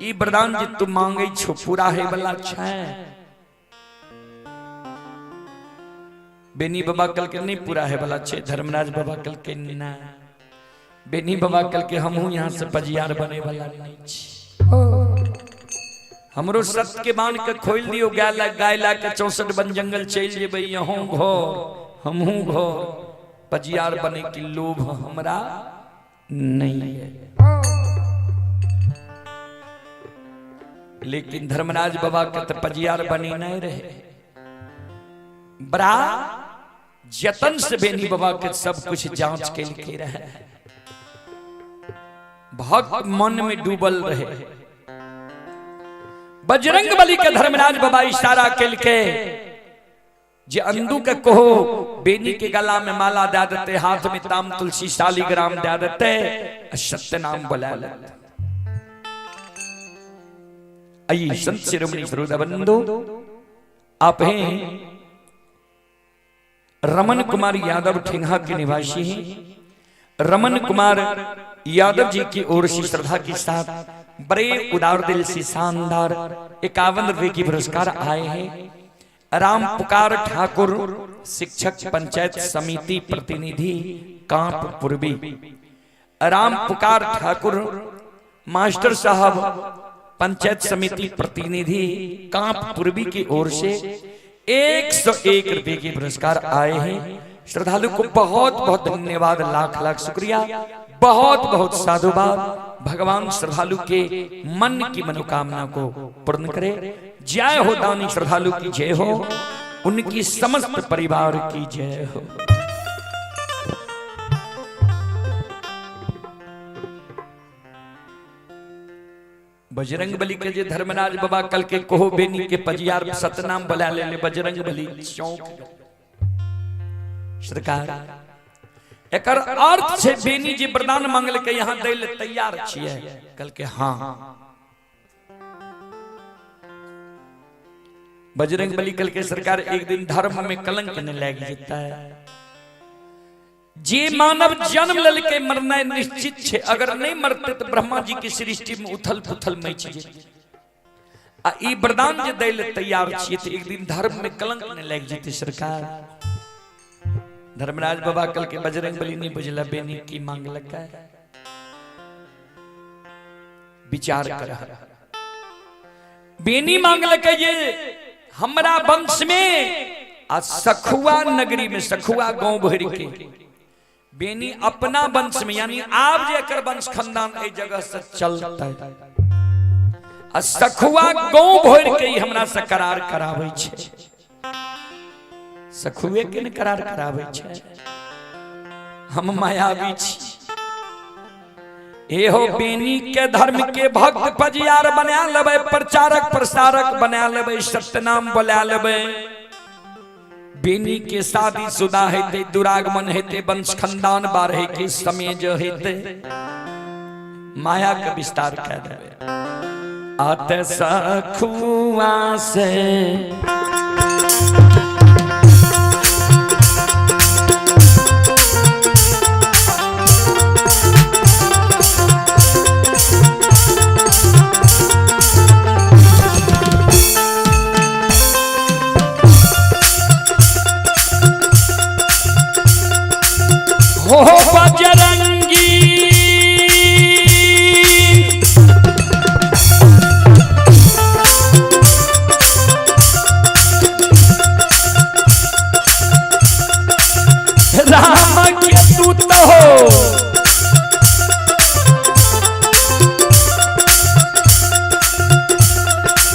ई वरदान जे तू मांगे छो पूरा है वाला छै। बेनी बाबा कल के नहीं पूरा है वाला छै। धर्मराज बाबा कल के ना। बेनी बाबा कल के हमहू यहाँ से पजियार बने वाला नहीं छी। हमरो सत्य के बांध के खोल दियो गाय ला के 64 वन जंगल चल जेबे यहों घर हमहू घर पजियार बने की लोभ हमरा नहीं है। लेकिन धर्मराज बाबा के तो पजियार बनी नहीं रहे। बड़ा जतन से बेनी बाबा के सब कुछ जांच के लिखे रहे। भक्त मन में डूबल रहे। बजरंग बली के धर्मराज बाबा इशारा के लिखे जे अंदू के कहो बेनी के गला में माला दे देते, हाथ में ताम तुलसी शालीग्राम दे देते, सत्य नाम बुला लेते। आइए संत शिरोमणि श्रोता बंधु, आप हैं रमन कुमार यादव ठेंगा के निवासी हैं। रमन कुमार यादव जी की ओर से श्रद्धा के साथ बड़े उदार दिल से शानदार 51 रुपए की पुरस्कार आए हैं। राम पुकार ठाकुर शिक्षक पंचायत समिति प्रतिनिधि कांप पूर्वी। राम पुकार ठाकुर मास्टर साहब पंचायत समिति प्रतिनिधि कांप पूर्वी की ओर से 101 रुपए के पुरस्कार आए हैं। श्रद्धालु को बहुत बहुत धन्यवाद, लाख लाख शुक्रिया, बहुत बहुत साधुवाद। भगवान श्रद्धालु के मन की मनोकामना को पूर्ण करे। जय हो दानी श्रद्धालु की जय हो, उनकी समस्त परिवार की जय हो। बजरंग बली के जे धर्मराज बाबा कल के कहो बेनी के पजियार सतनाम बुला ले बजरंग बली चौक सरकार। एकर अर्थ छै बेनी जी वरदान मांगल के यहाँ दै ले तैयार छियै। कल के हाँ बजरंग बली कल के सरकार एक दिन धर्म में कलंक न लग जाता है। जे मानव जन्म लेल के मरना निश्चित है। अगर नहीं मरते तो ब्रह्मा जी की सृष्टि में उथल पुथल मच जेते। आ ई वरदान जे दै ले तैयार छियै तो एक दिन धर्म में कलंक न लग जेते सरकार। धर्मराज बाबा कल के बजरंग बली नहीं बुझला बेनी की मांग लगा विचार कर। बेनी मांग लगा ये हमरा वंश में आ सखुआ नगरी में सखुआ गांव भर के बेनी अपना वंश में यानी आप जे एकर वंश खानदान ए जगह से चलता है आ सखुआ गांव भर के हमरा से करार कराबै छै। सखुए के न करार कराबै छै। हम मायावी छी। एहो बेनी के धर्म के भक्त पजियार बना लेबै, प्रचारक प्रसारक बना लेबै, सत्य नाम बुला लेबै। बेनी के शादी शुदा हेते, दुरागमन हेते, वंश खानदान बारहे के समय जो हेते, माया के विस्तार कर देबै। आते सखुआ से हो बजरंगी राम के दूत हो,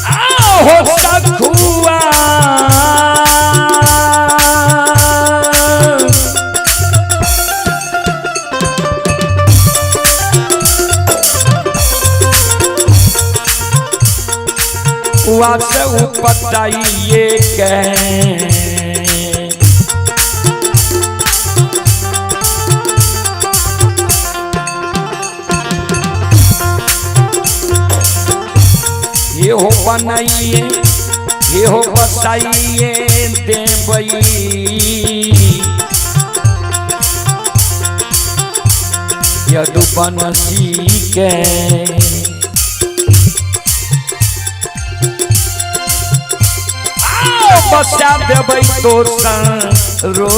आओ सखुआ से उपटाइए के हे हो बनाइए हे हो बसाइए देवई यदुवंशी के बसा देबै तो रो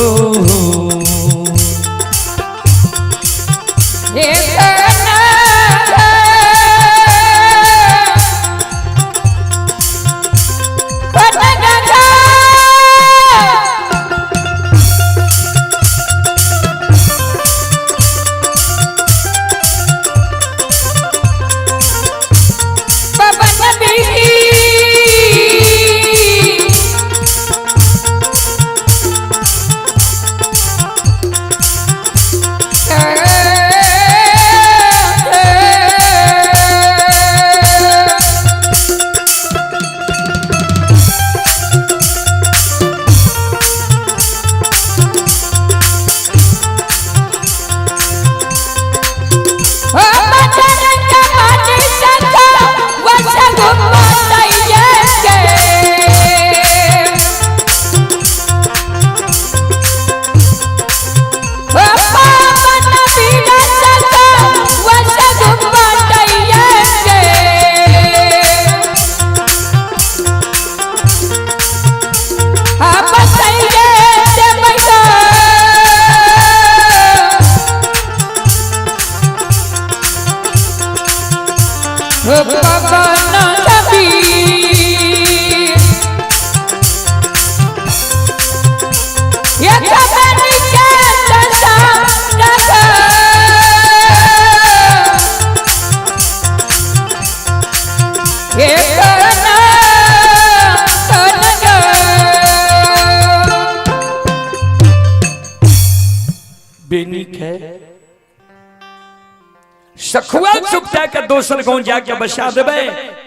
सखुआ चुपता के दोसर गांव जाके बसा देबे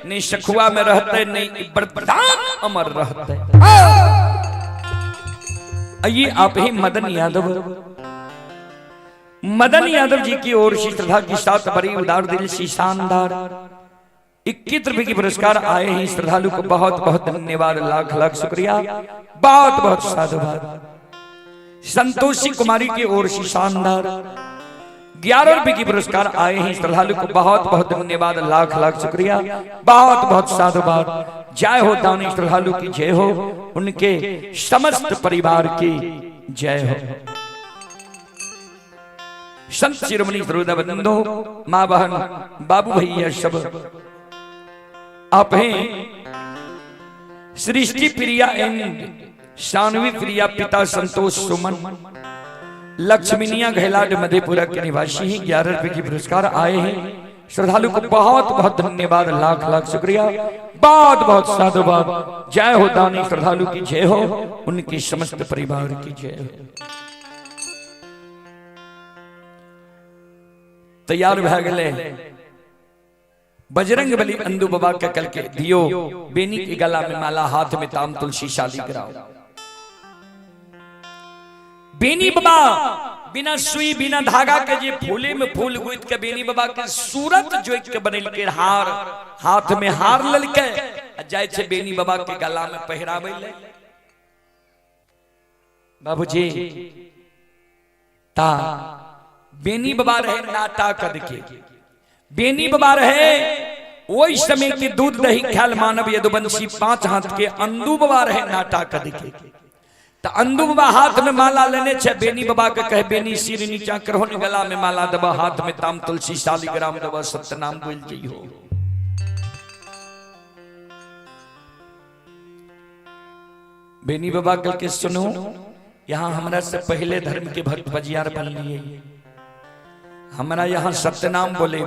नहीं सखुआ में रहते नहीं प्रधान अमर रहते। आइए आप ही मदन यादव जी की ओर से श्रद्धा के साथ बड़ी उदार दिल से शानदार 21 रुपए की पुरस्कार आए हैं। श्रद्धालु को बहुत बहुत धन्यवाद, लाख लाख शुक्रिया, बहुत बहुत साधुवाद। संतोषी कुमारी की ओर से शानदार 11 रुपए की पुरस्कार आए हैं। श्रद्धालु को बहुत बहुत धन्यवाद, लाख लाख शुक्रिया, बहुत बहुत साधुवाद। जय हो दानी श्रद्धालु की जय हो, उनके समस्त परिवार की जय हो। संत शिरोमणि सर्वदा बंधो, माँ बहन, बाबू भैया सब आप हैं। सृष्टि प्रिया एंड शानवी प्रिया, पिता संतोष सुमन, लक्ष्मीनिया घैलाड मधेपुरा के निवासी हैं। 11 रुपए की पुरस्कार आए हैं। श्रद्धालु को बहुत बहुत धन्यवाद, लाख लाख शुक्रिया, बहुत बहुत साधुवाद। जय हो दानी श्रद्धालु की जय हो, उनके समस्त परिवार की जय हो। तैयार भे गए बजरंग बली अंदू बाबा के कल के दियो, बेनी के गला में माला, हाथ में ताम तुलसी शादी कराओ। बेनी बाबा बिना सुई बिना धागा के जे फूले में फूल गुथ के बेनी बाबा के सूरत जोक के बनल के हार, हाथ में हार ललके जाय छे बेनी बाबा के गला में पहिरावे ले। बाबूजी ता बेनी बाबा रहे नाटा कद के, बेनी बाबा रहे वही समय के दूध दही ख्याल मानव यदुवंशी 5 हाथ के। अंदू बाबा रहे नाटा कद के। तो अंदू बाबा हाथ में माला लेने छे, बेनी बाबा के कहे बेनी सिर नीचा करहो, गला में माला दबा, हाथ में ताम तुलसी शालिग्राम दबा, सत्यनाम बोल जी हो। बेनी बाबा कल के सुनो, यहाँ हमरा से पहले धर्म के भक्त बजियार बन लिए, हमरा यहाँ सत्यनाम बोले,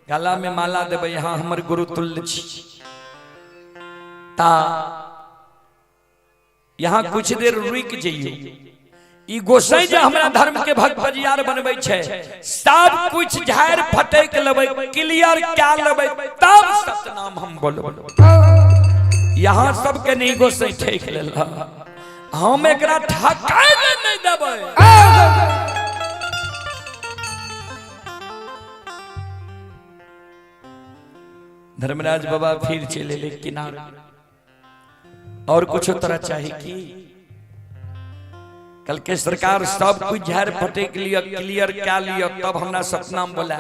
गला में माला देवे, यहाँ हमर गुरु तुल्य छी। ता यहाँ कुछ देर रुक जाइए। ई गोसाई जे हमरा धर्म के भक्त बजियार बनबै छे, सब कुछ झाड़ फटेक लेबै, क्लियर क्या लेबै, तब सत्यनाम हम बोलबै। यहाँ सबके नहीं गोसाई ठेक लेला, हम एकरा ठकाय नहीं देबै। धर्मराज बाबा फिर चले ले किनारे। और कुछ तरह चाहिए कि कल के सरकार सब कुछ झाड़ फटे के लिए क्लियर क्या लिया, तब हमरा सतनाम बोला,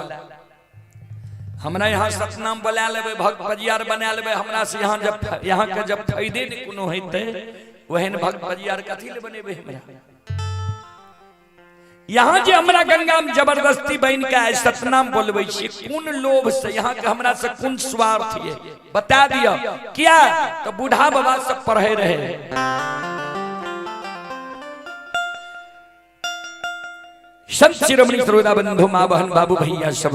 हमरा यहाँ सतनाम बोला लेबे, भक्त बजियार बना लेबे, हमरा से यहाँ के जब फायदे नहीं कोनो होते वहन भक्त बजियार कथी ले बनेबे हमरा। यहाँ जे हमरा गंगा में जबरदस्ती बन के आए सतनाम बोलबे छी, कौन लोभ से, यहाँ के हमरा से कौन स्वार्थ है बता दिया क्या। तो बूढ़ा बाबा सब पढ़े रहे, संत शिरोमणि श्रोता बंधु माँ बहन बाबू भैया सब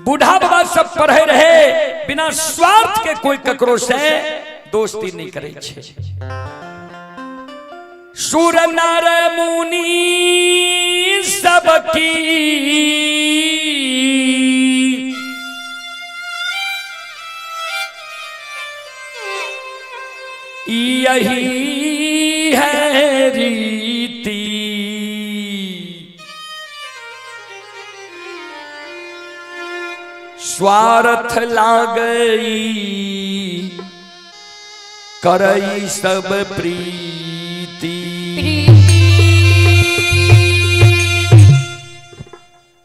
बूढ़ा बाबा सब पढ़े रहे, बिना स्वार्थ के कोई ककरो से दोस्ती नहीं करे छे। सुर नर मुनि सबकी यही है रीति, स्वार्थ लागई करई सब प्रीति।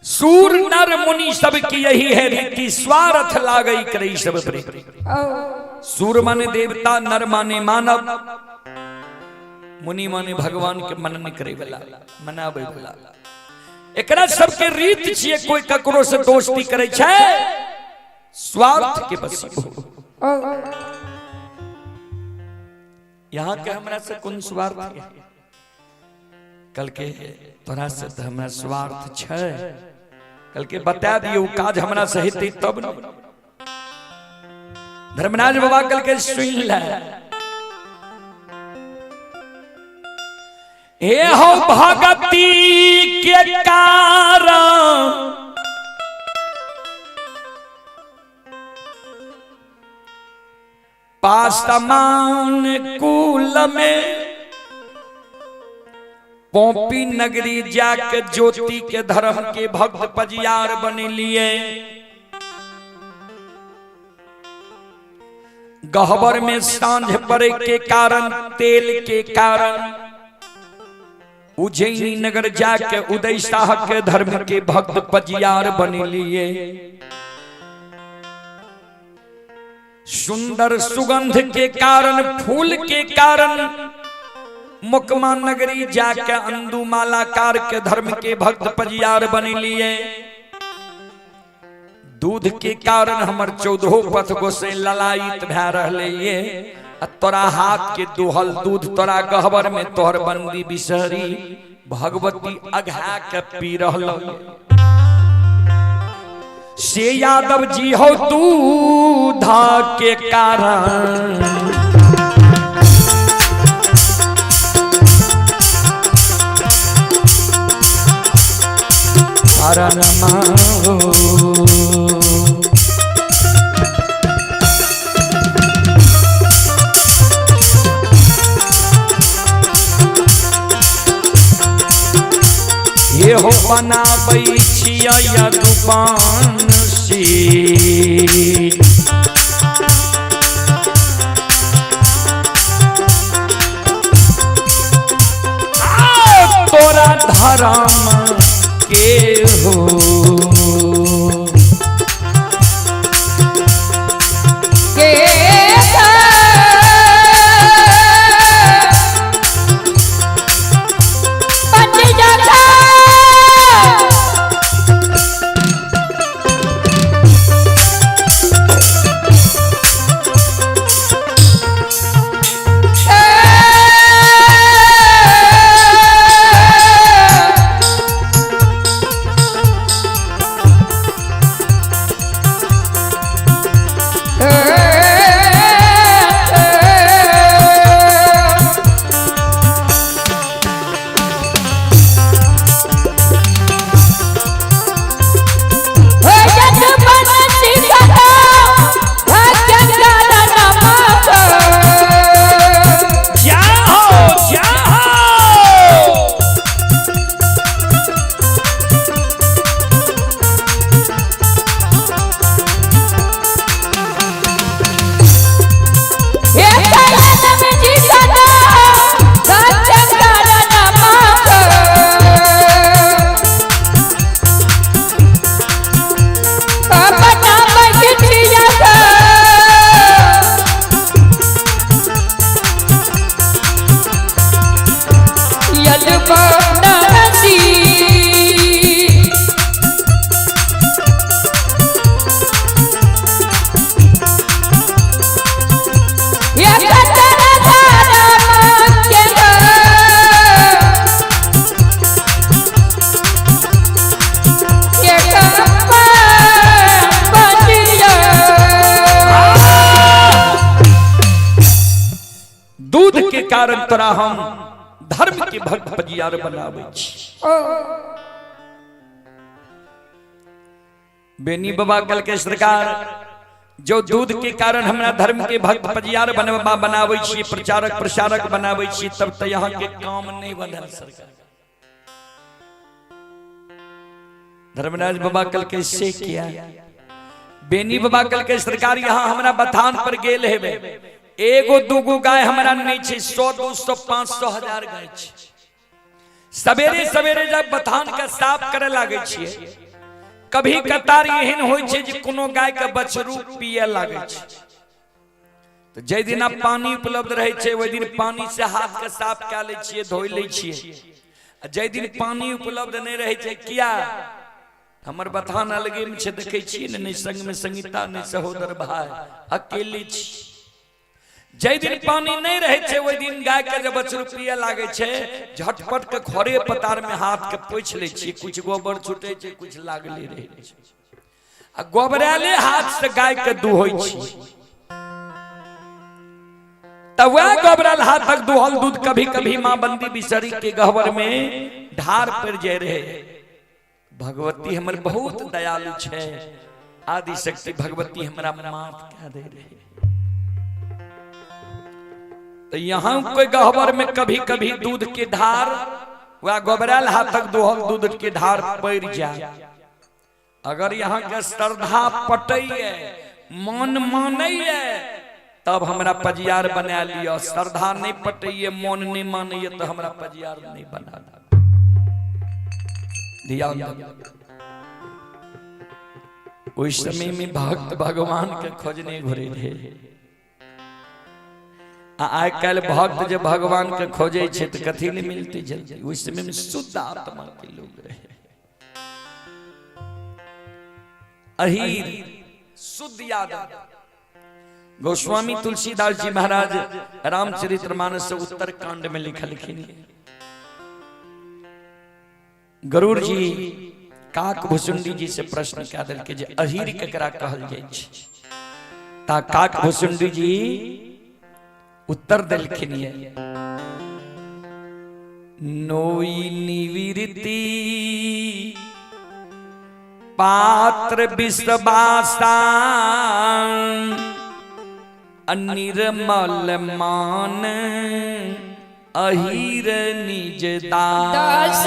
सूर नर मुनि सब की यही है रीति, स्वार्थ लागई करई सब प्रीति। सूर माने देवता, नर माने मानव, मुनि माने भगवान के मनन करे वाला, मनावे वाला। एकरा सबके रीत छिए, कोई ककरो से दोस्ती करे छे स्वार्थ के बस। यहाँ के हमरा से कौन स्वार्थ है, कल के तोरा से तो हमरा स्वार्थ छे, कल के बता दियो काज हमरा से हेतै तब न। धर्मराज बाबा कल के सुन ले, हे हो भगति के कारण पासमान कुल में पोपी नगरी जाके ज्योति के धर्म के भक्त पजियार बने लिए। गहबर में सांझ पड़े के कारण, तेल के कारण उज्जैनी नगर जाके उदय शाह के धर्म के भक्त पजियार बने लिए। सुंदर सुगंध के कारण, फूल के कारण मुकमा नगरी जाके अंदुमालाकार के धर्म के भक्त पजियार बने लिए। दूध के कारण हमर 14 पथ गोसे ललायित भै रहले ये, तोरा हाथ के दुहल दूध तोरा गहबर में तोहर बंदी बिसहरी भगवती अघा के पी रहल से। यादव जी हो दूधा के कारण, ये हो बनाबै छियै यदुपान से, तोरा धर्म के हो कारण तोरा हम धर्म के भक्त पजियार बनावे छी। बेनी बाबा कल के सरकार जो दूध के कारण हमरा धर्म के भक्त पजियार बनावे छी, प्रचारक प्रसारक बनावे छी, तब तो यहाँ के काम नहीं बनल सरकार। धर्मराज बाबा कल के से किया, बेनी बाबा कल के सरकार यहाँ हमरा बथान पर गेल हेबे, एगो दूगो गाय हमरा नहीं छे, 100 200 500 1000 गाय छे। सवेरे सवेरे जब बथान का साफ करे लागे छिए, कभी कतार एहन होय छे जे कोनो गाय के बछरू पिए लागे छे, तो जै दिन पानी उपलब्ध रहे छे ओइ दिन पानी से हाथ के साफ क ले छिए, धोइ ले छिए। जै दिन पानी उपलब्ध नहीं रहे छे, किया हमर बथान अलगे में छे, देखे छिए ने, नहीं संग में संगीता नहीं सहोदर भाई, अकेले छी। जै दिन पानी नहीं रहे छे ओइ दिन गाय के जब बछरू पिए लागे छे, झटपट के खरे पतार में हाथ के पोछ ले छी, कुछ गोबर छूटे छे, कुछ लागले रहे छे, आ गोबराले हाथ से गाय के दुहै छी। तब वह गोबराल हाथ तक दुहल दूध कभी कभी मां बंदी बिसरी के गहवर में ढार पर जाय रहे। भगवती हमर बहुत दयालु छे, आदि शक्ति भगवती हमरा माफ क्या दे रहे। तो यहाँ कोई गहवर में कभी कभी दूध के धार, वह गोबराल हाथ तक दुहल दूध के धार पड़ जाए। अगर यहाँ के श्रद्धा पटैये, मन मानैये, तब हमरा पजियार बना लियो। श्रद्धा नहीं पटैये, मन नहीं मानैये, तो हमरा पजियार नहीं बना। ध्यान उस समय में भक्त भगवान के खोजने घुरे रहे। आइ कल भक्त जब भगवान के खोजे छे तो कथी नहीं मिलती जल्दी। उस समय में शुद्ध आत्मा के लोग रहे, अहीर शुद्ध यादव। गोस्वामी तुलसीदास जी महाराज रामचरितमानस उत्तर कांड में लिखलखिन, गरुड़ जी काक भुसुंडी जी से प्रश्न कह दिल के जे अहीर केकरा कहल जाय छै, ता काक भुसुंडी जी उत्तर दिलखिन ये, नोई निवृत्ति पात्र विश्वासा अनिर्मल मान अहीर निज दास।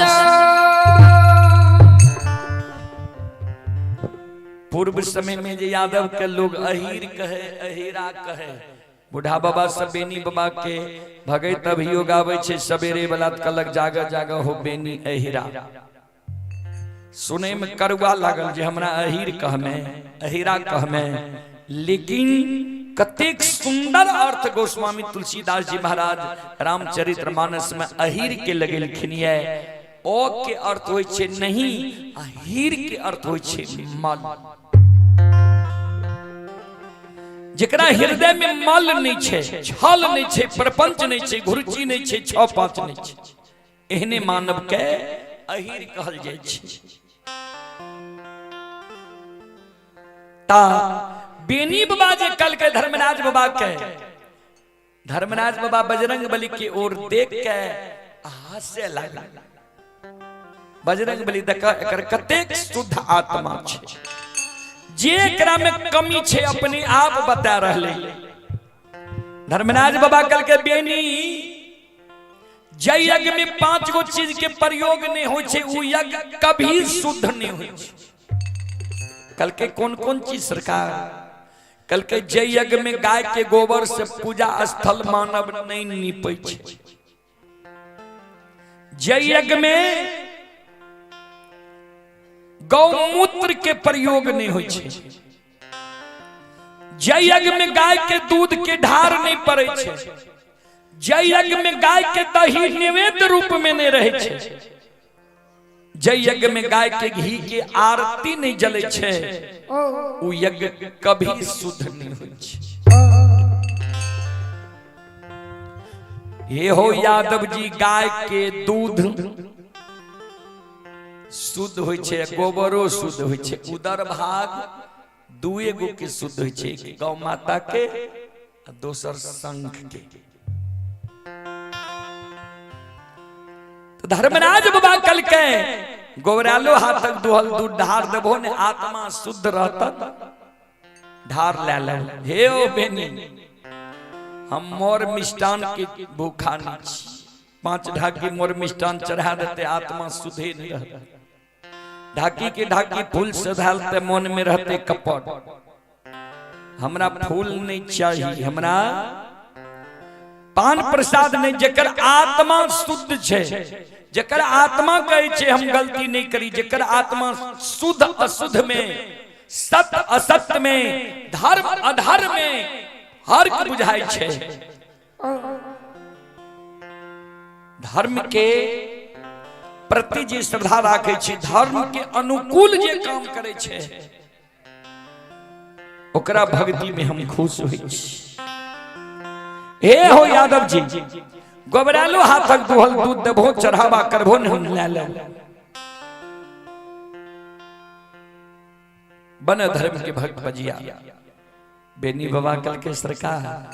पूर्व समय में जो यादव के लोग अहीर कहे, अहीरा कहे, बुढ़ा बाबा सब बेनी बाबा के भगत तभियो गावे छे, सवेरे वाला कलक जाग जाग हो बेनी अहीरा। सुने में करुआ लागल जे हमरा अहीर कहमे, अहीरा कहमे, लेकिन कतेक सुंदर अर्थ गोस्वामी तुलसीदास जी महाराज रामचरितमानस में अहीर के लगेलखिन ये। ओ के अर्थ होय छे नहीं, अहीर के अर्थ होय छे मल। जेकरा हृदय में मल नहीं छे, छल नहीं छे, प्रपंच नहीं छे, घुरची नहीं छे, 6-5 नहीं छे, एहने मानव के अहीर कहल जाय छे। ता बेनी बाबा जे कल के धर्मराज बाबा के, धर्मराज बाबा बजरंग बली की ओर देख के हास्य लगा। बजरंग बली देखा एकर कतेक शुद्ध आत्मा छे, जे एकरा में कमी छे अपने आप बता रहले। धर्मराज बाबा कल के बेनी जय यज्ञ में 5 गो चीज के प्रयोग नहीं होय छे, उ यज्ञ कभी शुद्ध नहीं होय छे। कल के कौन कौन चीज सरकार? कल के जय यज्ञ में गाय के गोबर से पूजा स्थल मानव नहीं नीपे छे। जय यज्ञ में गौमूत्र के प्रयोग नहीं होय छे। जय यज्ञ में गाय के दूध के ढार नहीं पड़े छे। जय यज्ञ में गाय के दही नैवेद्य रूप में नहीं रहे छे। जय यज्ञ में गाय के घी के आरती नहीं जले छे। वो यज्ञ कभी शुद्ध नहीं होय छे। ये हो यादव जी, गाय के दूध शुद्ध होय छे, गोबरो शुद्ध होय छे, उदर भाग 2 गो के शुद्ध होय छे, गौ माता के दोसर शंख के। धर्मराज बाबा कल के गोबरालो हाथक दुहल दूध ढार देबो ने आत्मा शुद्ध रहता ढार ले ले हे ओ बेनी हम मोर मिष्टान की भूखा नहीं 5 ढाकी मोर मिष्टान चढ़ा देते आत्मा शुद्धे नहीं रहता ढाकी के ढाकी फूल से डालते मन में रहते कपट हमरा फूल नहीं चाहिए हमरा पान प्रसाद नहीं जकर आत्मा शुद्ध छे जकर आत्मा कहे छे हम गलती नहीं करी जकर आत्मा शुद्ध अशुद्ध में सत्य असत्य में धर्म अधर्म में हर के बुझाई छे धर्म के प्रति जे श्रद्धा राखे छे धर्म के अनुकूल जे काम करे छे ओकरा भक्ति में हम खुश होई छी हे हो यादव जी गोबरालो हाथक दुहल दूध देबो चढ़ावा करबो ने हम ले ले बन धर्म के भक्त बजिया बेनी बाबा कल के सरकार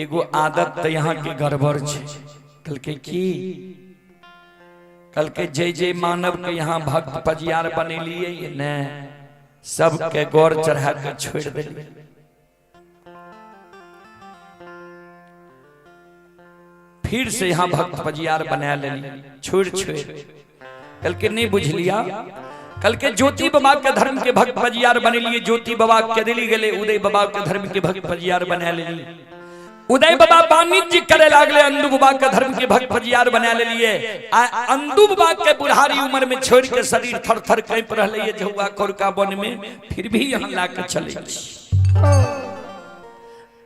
एगो आदत तो यहाँ के गड़बड़ छे कल के की कल के जय जय मानव के यहाँ भक्त पजियार बनेलिए ने सब के गौर चढ़ा के छोड़ दिली फिर से यहाँ भक्त पजियार बना लेली छोड़ छोड़ कल के नहीं बुझ लिया कल के ज्योति बाबा के धर्म के भक्त पजियार बने लिए ज्योति बाबा के दिली गले उदय बाबा के धर्म के भक्त पजियार बना लेली उदय बाबा वाणिज्य करे लागले अंदू बाबा के धर्म के भक्त पजियार बना लिए अंदू बाबा के बुढ़ारी उम्र में छोड़ के शरीर थर थर कांप रहले ये जहुआ कोरका वन में फिर भी यहाँ ला के चले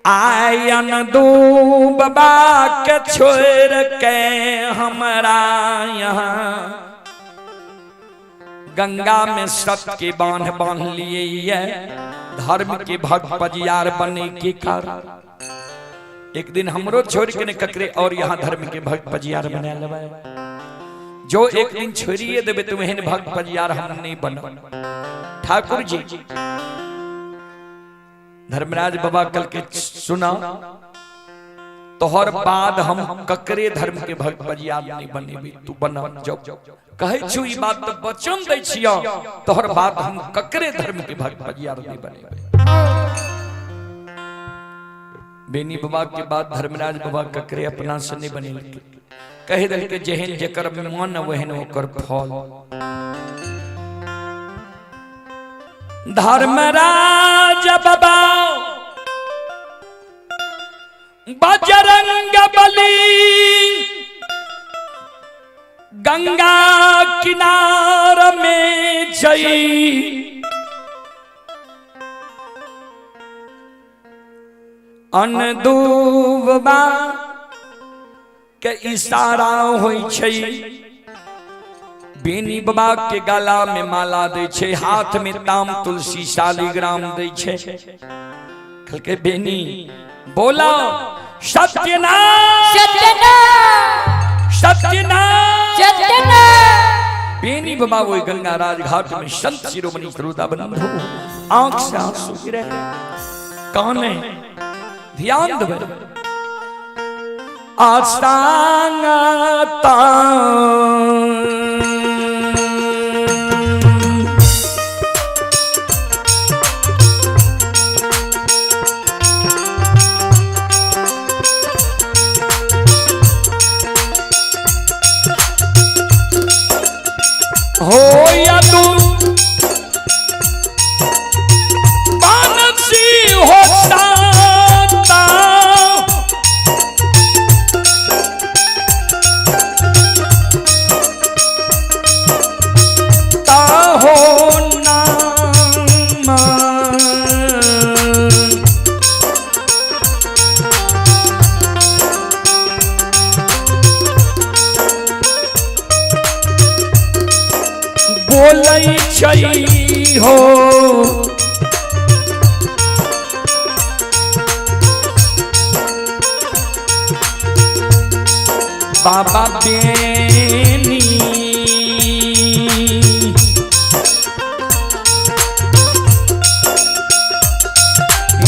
आय अंदू बाबा के छोड़ के हमारा यहाँ गंगा में सत्य के बांध बांध लिए ये धर्म के भक्त पजियार बने के कारण एक दिन हमरो छोड़ के ने ककरे और यहाँ धर्म के भक्त पजियार बना लेबे जो एक दिन छोड़िए देबे तो एहन भक्त पजियार हम नहीं बनब ठाकुर जी धर्मराज बाबा कल के सुना तोहर बाद हम ककरे धर्म के भक्त पजियार नहीं बनेबी तू बना जो कहे छु ई बात तो वचन दै छियो तोहर बात हम ककरे धर्म के भक्त पजियार नहीं बनेबे बेनी बाबा के बाद धर्मराज बाबा ककरे अपना से नहीं बने कहे दल के जेहन जेकर मन वहन ओकर फल धर्मराज बाबा बजरंग बली गंगा किनार में जई अनदूबा के इशारा होई छै बेनी बाबा के गला में माला दे छे हाथ में ताम तुलसी शालिग्राम दे छे कल के बेनी बोला सत्यनारायण सत्यनारायण सत्यनारायण बेनी बाबा वो गंगा राज घाट में संत शिरोमणि सरोदा बंधु आंख से आंसू गिरे काने ध्यान दे आस्तांगता हो या तू मानसी होता बोलै छै हो बाबा बेनी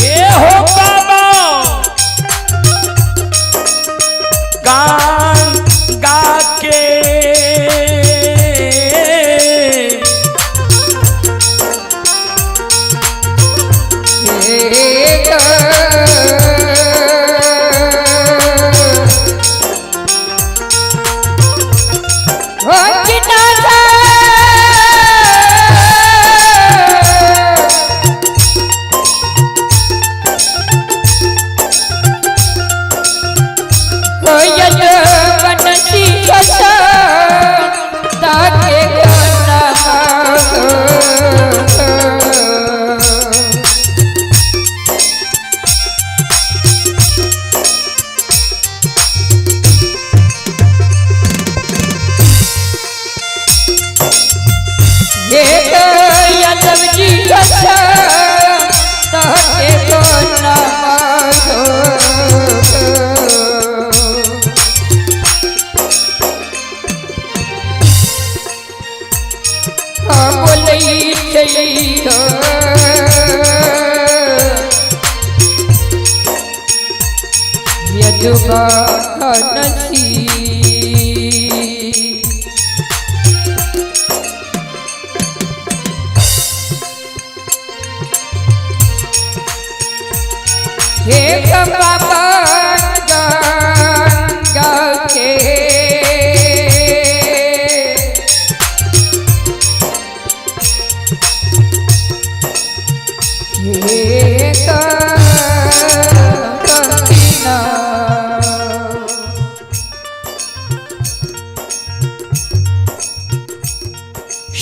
ये हो बाबा गान सब्जी कसा तहके को न मारो बोलई चली यदुबा नसी हे बाबा गंगा के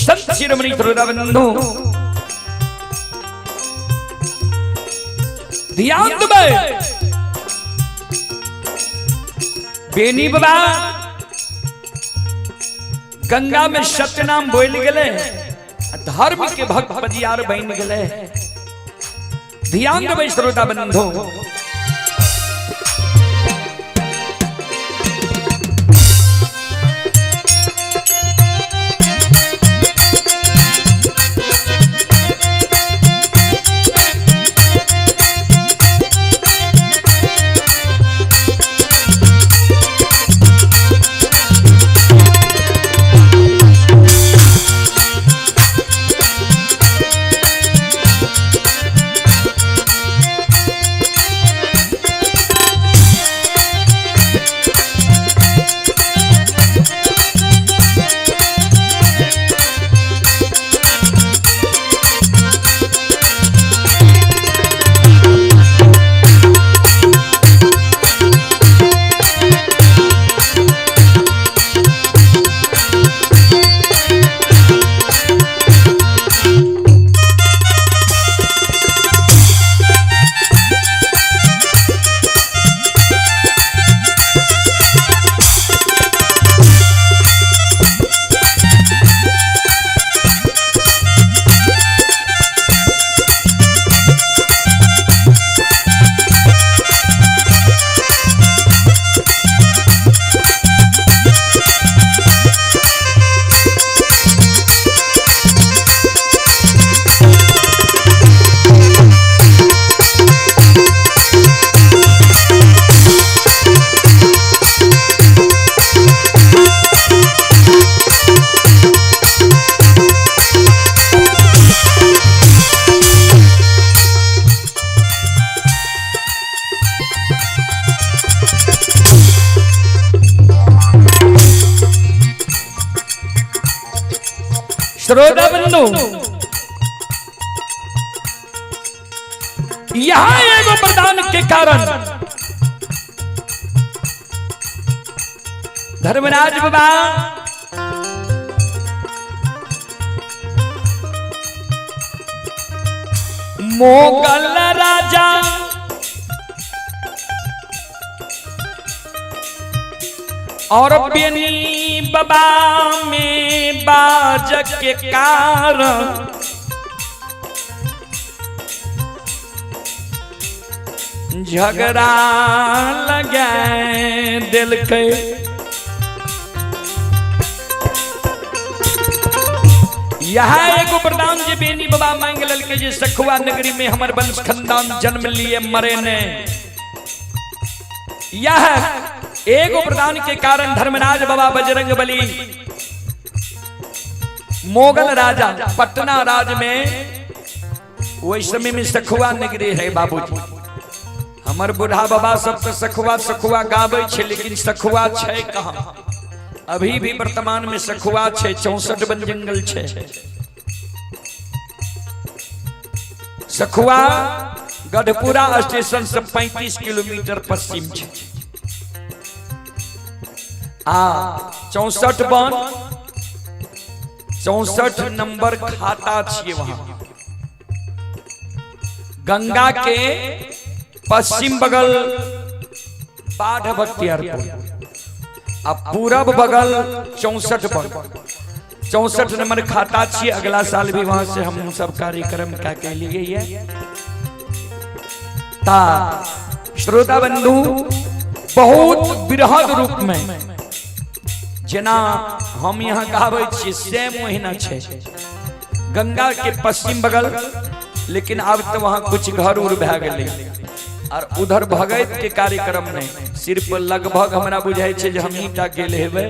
संत शिरोमणि श्रोताबंधु ध्यान दे बेनी बाबा गंगा में सत्य नाम बोल गए धर्म के भक्त बजियार बन गए ध्यान दे श्रोता बंधु श्रोता बंधु यहाँ एगो प्रदान के कारण धर्मराज बाबा मोगल राजा और बेनी बाबा में बाज के कारण झगड़ा लगा दिल के यहाँ एगो वरदान जे बेनी बाबा मांग ललके जे सखुआ नगरी में हमर वंश खानदान जन्म लिए मरे ने यह एगो वरदान के कारण धर्मराज बाबा बजरंगबली मोगल राजा पटना राज में वही समय में सखुआ नगरी है बाबूजी हमर बूढ़ा बाबा सब तो सखुआ सखुआ गावे छे लेकिन सखुआ छे कहां अभी भी वर्तमान में सखुआ छे 64 वन जंगल छे सखुआ गढ़पुरा स्टेशन से 35 किलोमीटर पश्चिम छे 64 वन 64 नंबर खाता छिए वहां गंगा के पश्चिम बगल बाढ़ बख्तियारपुर अब पूरब बगल 64 वन 64 नंबर खाता छी। अगला साल भी वहां से हम सब कार्यक्रम क्या के लिए है ता श्रोता बंधु बहुत बृहद रूप में जेना हम यहाँ गावे छी से महीना छे गंगा के पश्चिम बगल, लेकिन अब तो वहां कुछ घर उर भे गए और उधर भगत के कार्यक्रम में सिर्फ लगभग हमरा बुझाई छे जे हम ईटा गेले हेबे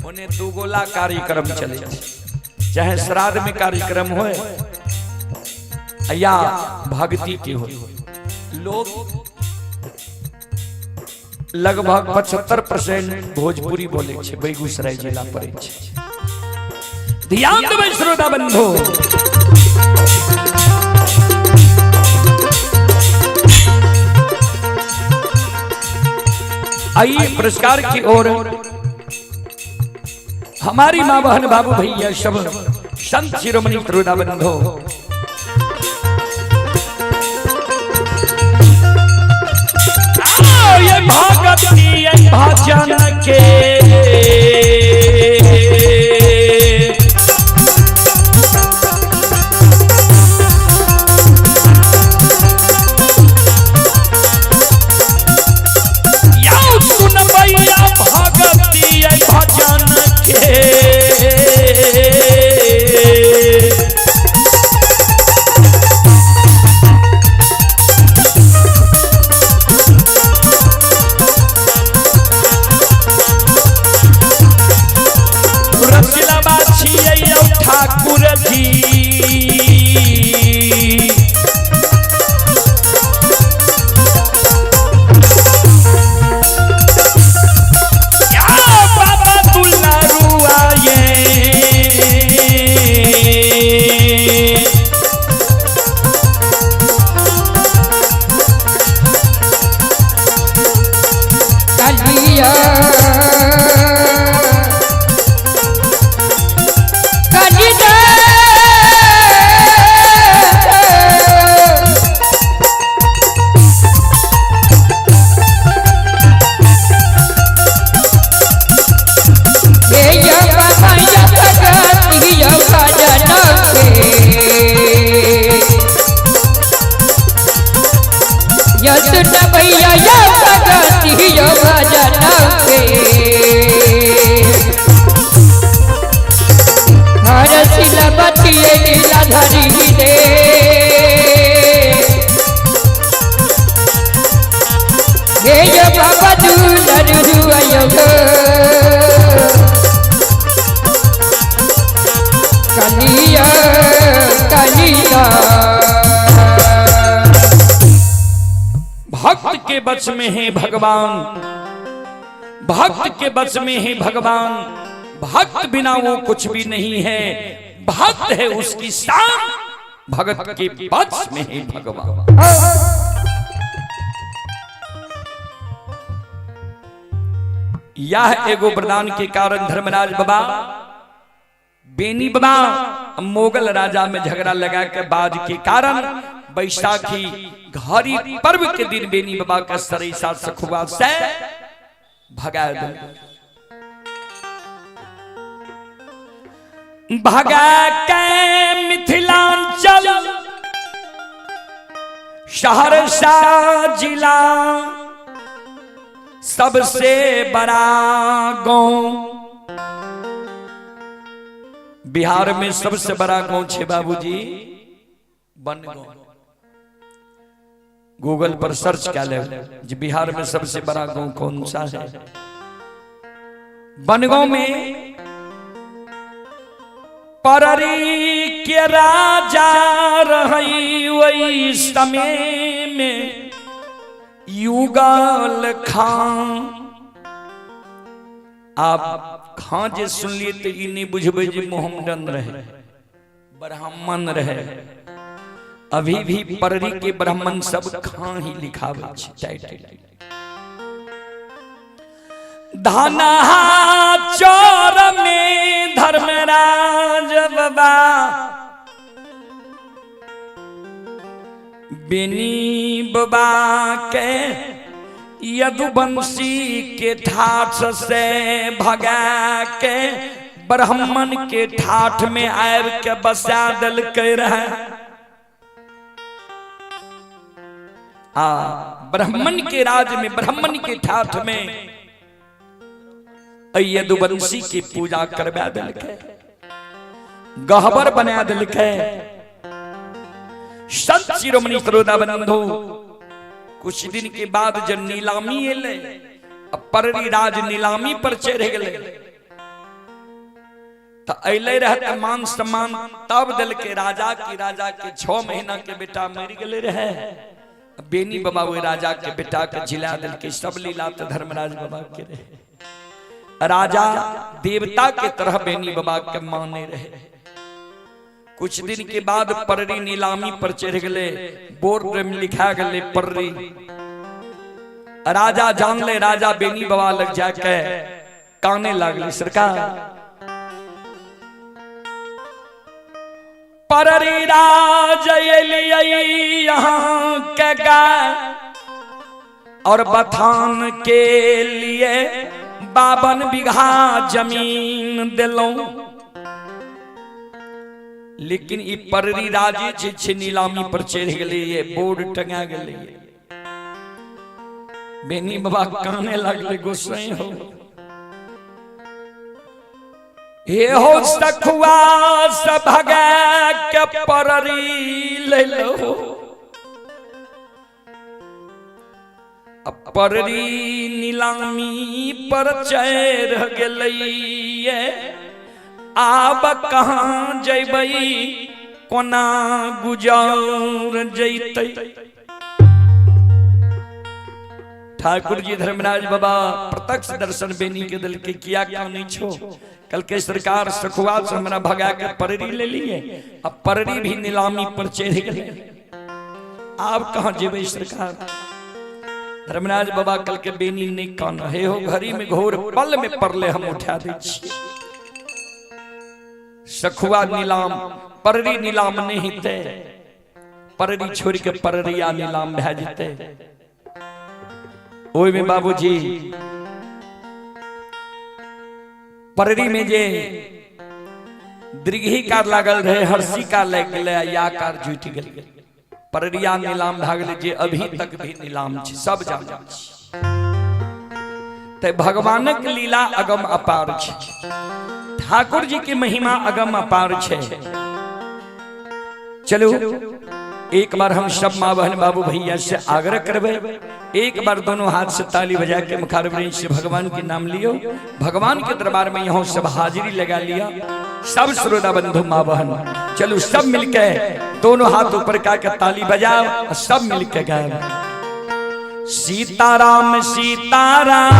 ओने दू गोला कार्यक्रम चले चाहे श्राद्ध में कार्यक्रम होए या भक्ति के हो। लोग लगभग 75% भोजपुरी बोले छे, बेगूसराय जिला पड़े छे। ध्यान देवे श्रोता बंधु, आइए पुरस्कार की ओर हमारी मां बहन बाबू भैया सब संत शिरोमणि श्रोता बंधु ये भगती भजन के ठाकुर जी बाबा दुलारुआ भक्त के बच में है भगवान, भक्त के बच में है भगवान, भक्त बिना वो कुछ भी नहीं है, भक्त है उसकी शान, भगत के बच में है भगवान। यह एगो वरदान के कारण धर्मराज बाबा बेनी बाबा मोगल राजा में झगड़ा लगा के बाद के कारण बैसाखी घड़ी पर्व के दिन बेनी बाबा का सरीसा सखुआ से भगा दे, भगा के मिथिलांचल सहरसा जिला सबसे बड़ा गांव, बिहार में सबसे बड़ा गांव छे बाबूजी बनगांव। गूगल पर सर्च कर ले जी बिहार में सबसे बड़ा गांव कौन सा है। बनगांव में पररी के राजा रही वही समय में युगल खां। आप खां जे सुन लिए तो ये नहीं बुझबे जी मोहम्मदन रहे, ब्राह्मण रहे। अभी भी पररी के ब्राह्मण सब खां ही लिखावे टाइटल। धनहा चौर में धर्मराज बाबा बेनी बाबा के यदुवंशी के ठाठ से भगा के ब्राह्मण के ठाठ में आब के बसा दल कह रहे ब्राह्मण के राज में, ब्राह्मण के ठाठ में यदुवंशी की पूजा करवा दिल के, गहबर बना दिल के। संत शिरोमणि सरोदाबंधु कुछ दिन के बाद जब नीलामी एले, अब पररी राज नीलामी पर चढ़ गए, तो अले रहते मान सम्मान तब दिल के राजा के 6 महीना के बेटा मर गए रहे। बेनी बाबा वो राजा के बेटा के जिला दिल के, सब लीला तो धर्मराज बाबा के रहे। राजा देवता के तरह बेनी बाबा के माने रहे। कुछ दिन के बाद पररी नीलामी पर चढ़ गए, बोर्ड में लिखा गए पररी। राजा जान ले, राजा बेनी बाबा लग जाके काने लागले, सरकार पररी राज यहाँ के गाय और बथान के लिए 52 बीघा जमीन दिलो। लेकिन ये पररी राजे छे नीलामी पर चढ़ गए, ये बोर्ड टंगा गए। बेनी बाबा काने लगले, गोसाई हो हे हो सखुआ सब भगा के पररी ले लो। अब पररी नीलामी पर चढ़ गए, आब कहाँ जैबई कोना गुजर जैतई। ठाकुर जी धर्मराज बाबा प्रत्यक्ष दर्शन बेनी के दिल के किया क्या नहीं छो। कल के सरकार सखुआ से हमरा भगा के पररी ले लिए, अब पररी भी नीलामी पर चढ़ गए, आप कहाँ जेबे सरकार। धर्मराज बाबा कल के बेनी नहीं कान हे हो, घड़ी में घोर पल में परले हम उठा दे छी। सखुआ नीलाम पररी नीलाम नहीं थे, पररी छोड़ के पररिया नीलाम भे जेते। ओय में बाबूजी पररी में जे दीर्घी कार लागल रहे, हर्षी कार लग गए, या कार जुट गए, पररिया नीलाम भागले जे अभी तक भी नीलाम छै, सब जान छै। ते भगवानक लीला अगम अपार छै, ठाकुर जी की महिमा अगम अपार छै। चलो एक बार हम सब माँ बहन बाबू भैया से आग्रह करबे, एक बार दोनों हाथ से ताली बजा के मुखारबिन से भगवान के नाम लियो। भगवान के दरबार में यहाँ सब हाजिरी लगा लिया, सब श्रोता बंधु माँ बहन चलो सब मिलके दोनों हाथ ऊपर का के ताली बजाओ और सब मिलके गाओ। सीताराम सीताराम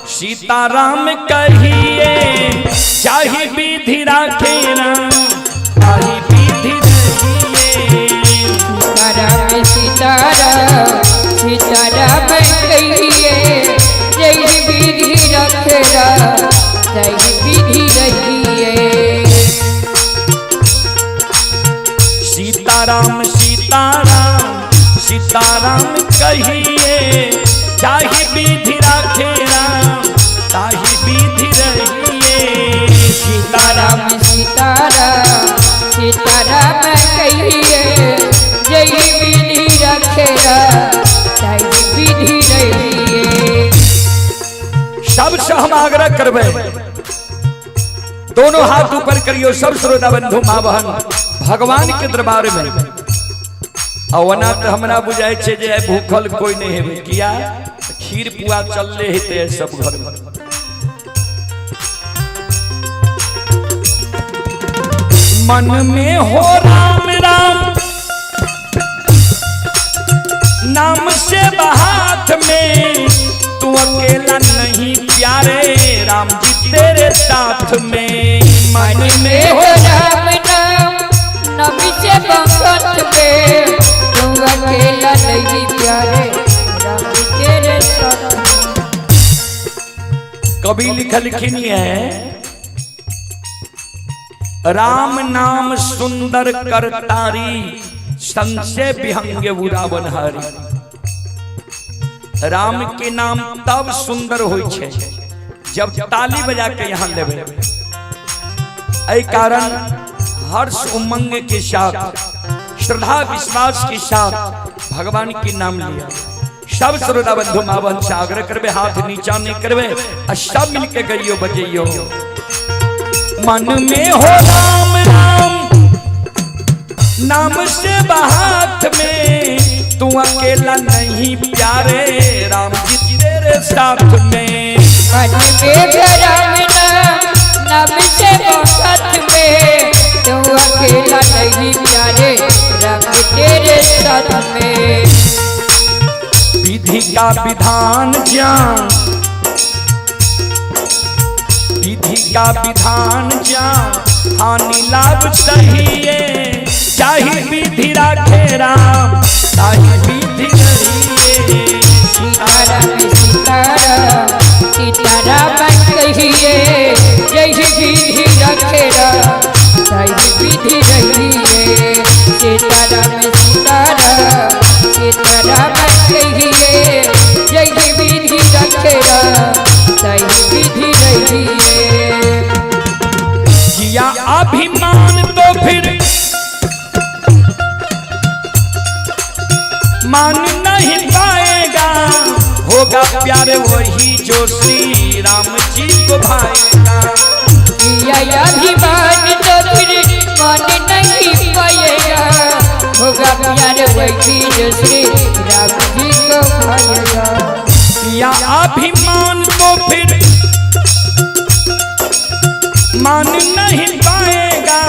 सीताराम कहिए, चाहे विधि राखे राम, चाहे विधि सीताराम सीताराम सीताराम कहिए, जय विधि रखे राम, जय विधि रहिए। सीताराम सीताराम सीताराम कहिए, चाहे विधि राखे राम, चाहे विधि रहिए। सीताराम सीताराम सीताराम कहिए, जय विधि रखे राम, जय विधि रहिए। सबसे हम आग्रह करबे, दोनों हाथ ऊपर करियो सब श्रोता बंधु माँ बहन भगवान के दरबार में। अवना तो हमरा बुझाई छे जे भूखल कोई नहीं है, किया खीर पुआ चलले हेते सब घर में। मन में हो राम राम नाम से हाथ में, तू अकेला नहीं प्यारे राम जी तेरे साथ में। मन में हो राम नाम नबी से बखत में, तू अकेला नहीं प्यारे राम जी तेरे साथ में। कभी लिखनी है, राम नाम सुंदर करतारी, संशय विहंग बुरावन हारी। राम के नाम तब सुंदर होय छे जब ताली बजा के यहाँ लेबे। ऐ कारण हर्ष उमंग के साथ श्रद्धा विश्वास के साथ भगवान के नाम लिया। सब श्रोता बंधु मां बहन से आग्रह करबे, हाथ नीचा नहीं करबे, और सब मिलके गइयो बजइयो। मन में हो राम राम नाम से बात में, तू अकेला नहीं प्यारे राम जी तेरे साथ में। मन में राम नाम से बात में, तू अकेला नहीं प्यारे राम तेरे साथ में। विधि का विधान जान, विधि का विधान जान, हानि लाभ सहिए, चाहे विधि राखे राम चाहे विधि रहिए। सीताराम सीताराम सीताराम कहिए, जय विधि रखे राम चाहे विधि रहिए। सीताराम सीताराम सीताराम कहिए, जय विधि रखे राम चाहे विधि रहिए। किया अभिमान तो फिर मान नहीं पाएगा, होगा प्यार वही जो श्री राम जी को भाएगा। किया अभिमान तो फिर मान नहीं पाएगा, होगा प्यार वही जो श्री राम जी को भाएगा। किया अभिमान तो फिर मान नहीं पाएगा,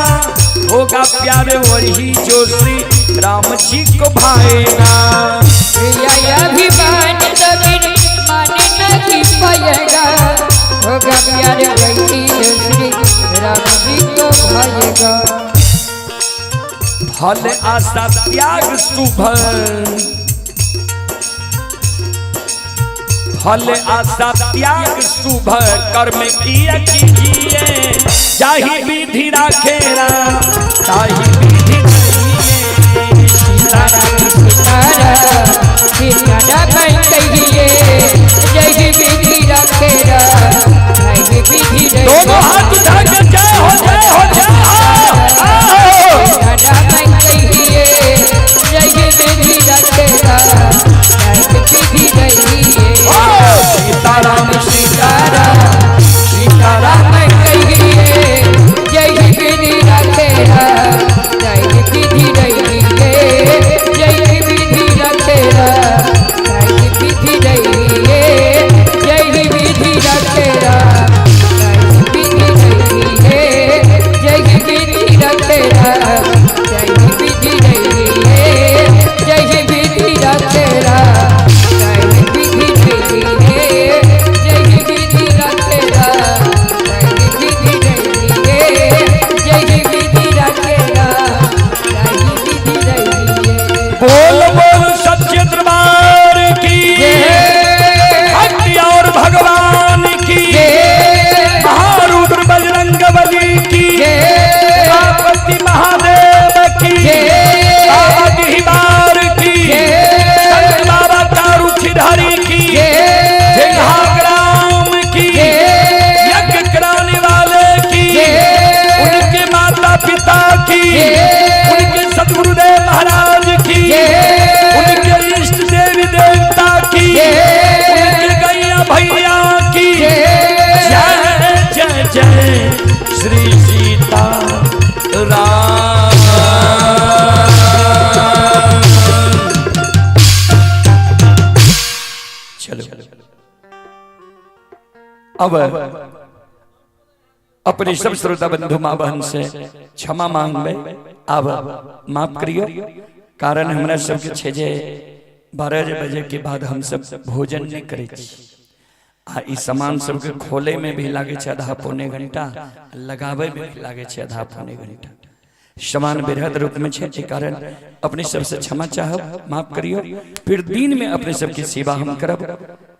होगा प्यार वही जो श्री राम जी को भाएगा। अभिमान तो फिर मान नहीं पाएगा, होगा प्यार वही जो श्री राम जी को भाएगा। फल आशा त्याग शुभ, फल आशा त्याग शुभ, कर्म किया कीजिए, चाहे विधि राखे राम चाहे विधि रहिए। सीताराम सीताराम सीताराम कहिए, जय विधि रखे राम चाहे विधि रहिए। दोनों हाथ उठा के जय हो जय हो जय हो। सीताराम कहिए, जय विधि रखे राम चाहे विधि रहिए। सीताराम सीताराम सीताराम कहिए, जय विधि रखे राम चाहे विधि रहिए। जय विधि रखे राम चाहे विधि रहिए। जय विधि रखे राम चाहे विधि रहिए। जय विधि रखे राम चाहे विधि रहिए। जय विधि रखे राम चाहे विधि रहिए। जय विधि रखे राम चाहे विधि रहिए। जय विधि रखे राम चाहे विधि रहिए। बोल बोल सच्चे दरबार की भक्ति और भगवान की, महारुद्र बजरंग बली की, पार्वती महादेव की, बाबा गहिबार की, संत बाबा तारुखिधारी की, ग्राम की, यज्ञ कराने वाले की, उनके माता पिता की, उनके सदगुरुदेव महाराज की, उनके इष्ट देवी देवता की, उनके गैया भैया की। जय जय जय श्री सीता राम। चलो अब अपने सब श्रोता बंधु मां बहन से क्षमा मांग ले, अब माफ करियो, कारण हमरा सबके 6-12 बजे के बाद हम सब भोजन नहीं करे छी। आ ई सामान सबके खोले में भी लागे छे आधा पौने घंटा, लगावे में भी लागे छे आधा पौने घंटा। समान बेहद रूप में छे, के कारण अपने सबसे क्षमा चाहब, माफ करियो। फिर दिन में अपने सबकी सेवा हम करब।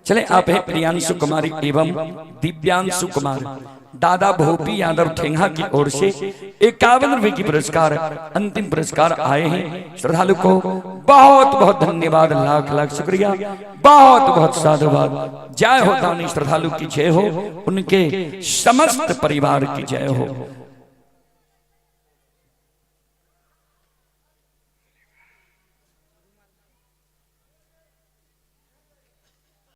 चले आप है प्रियांशु कुमारी एवं दिव्यांशु कुमार दादा भोपी यादव ठेंगा की ओर से 51 रुपए की पुरस्कार अंतिम पुरस्कार आए हैं। श्रद्धालु को बहुत बहुत धन्यवाद, लाख लाख शुक्रिया, बहुत बहुत साधुवाद। जय हो दानी श्रद्धालु की जय हो, उनके समस्त परिवार की जय हो।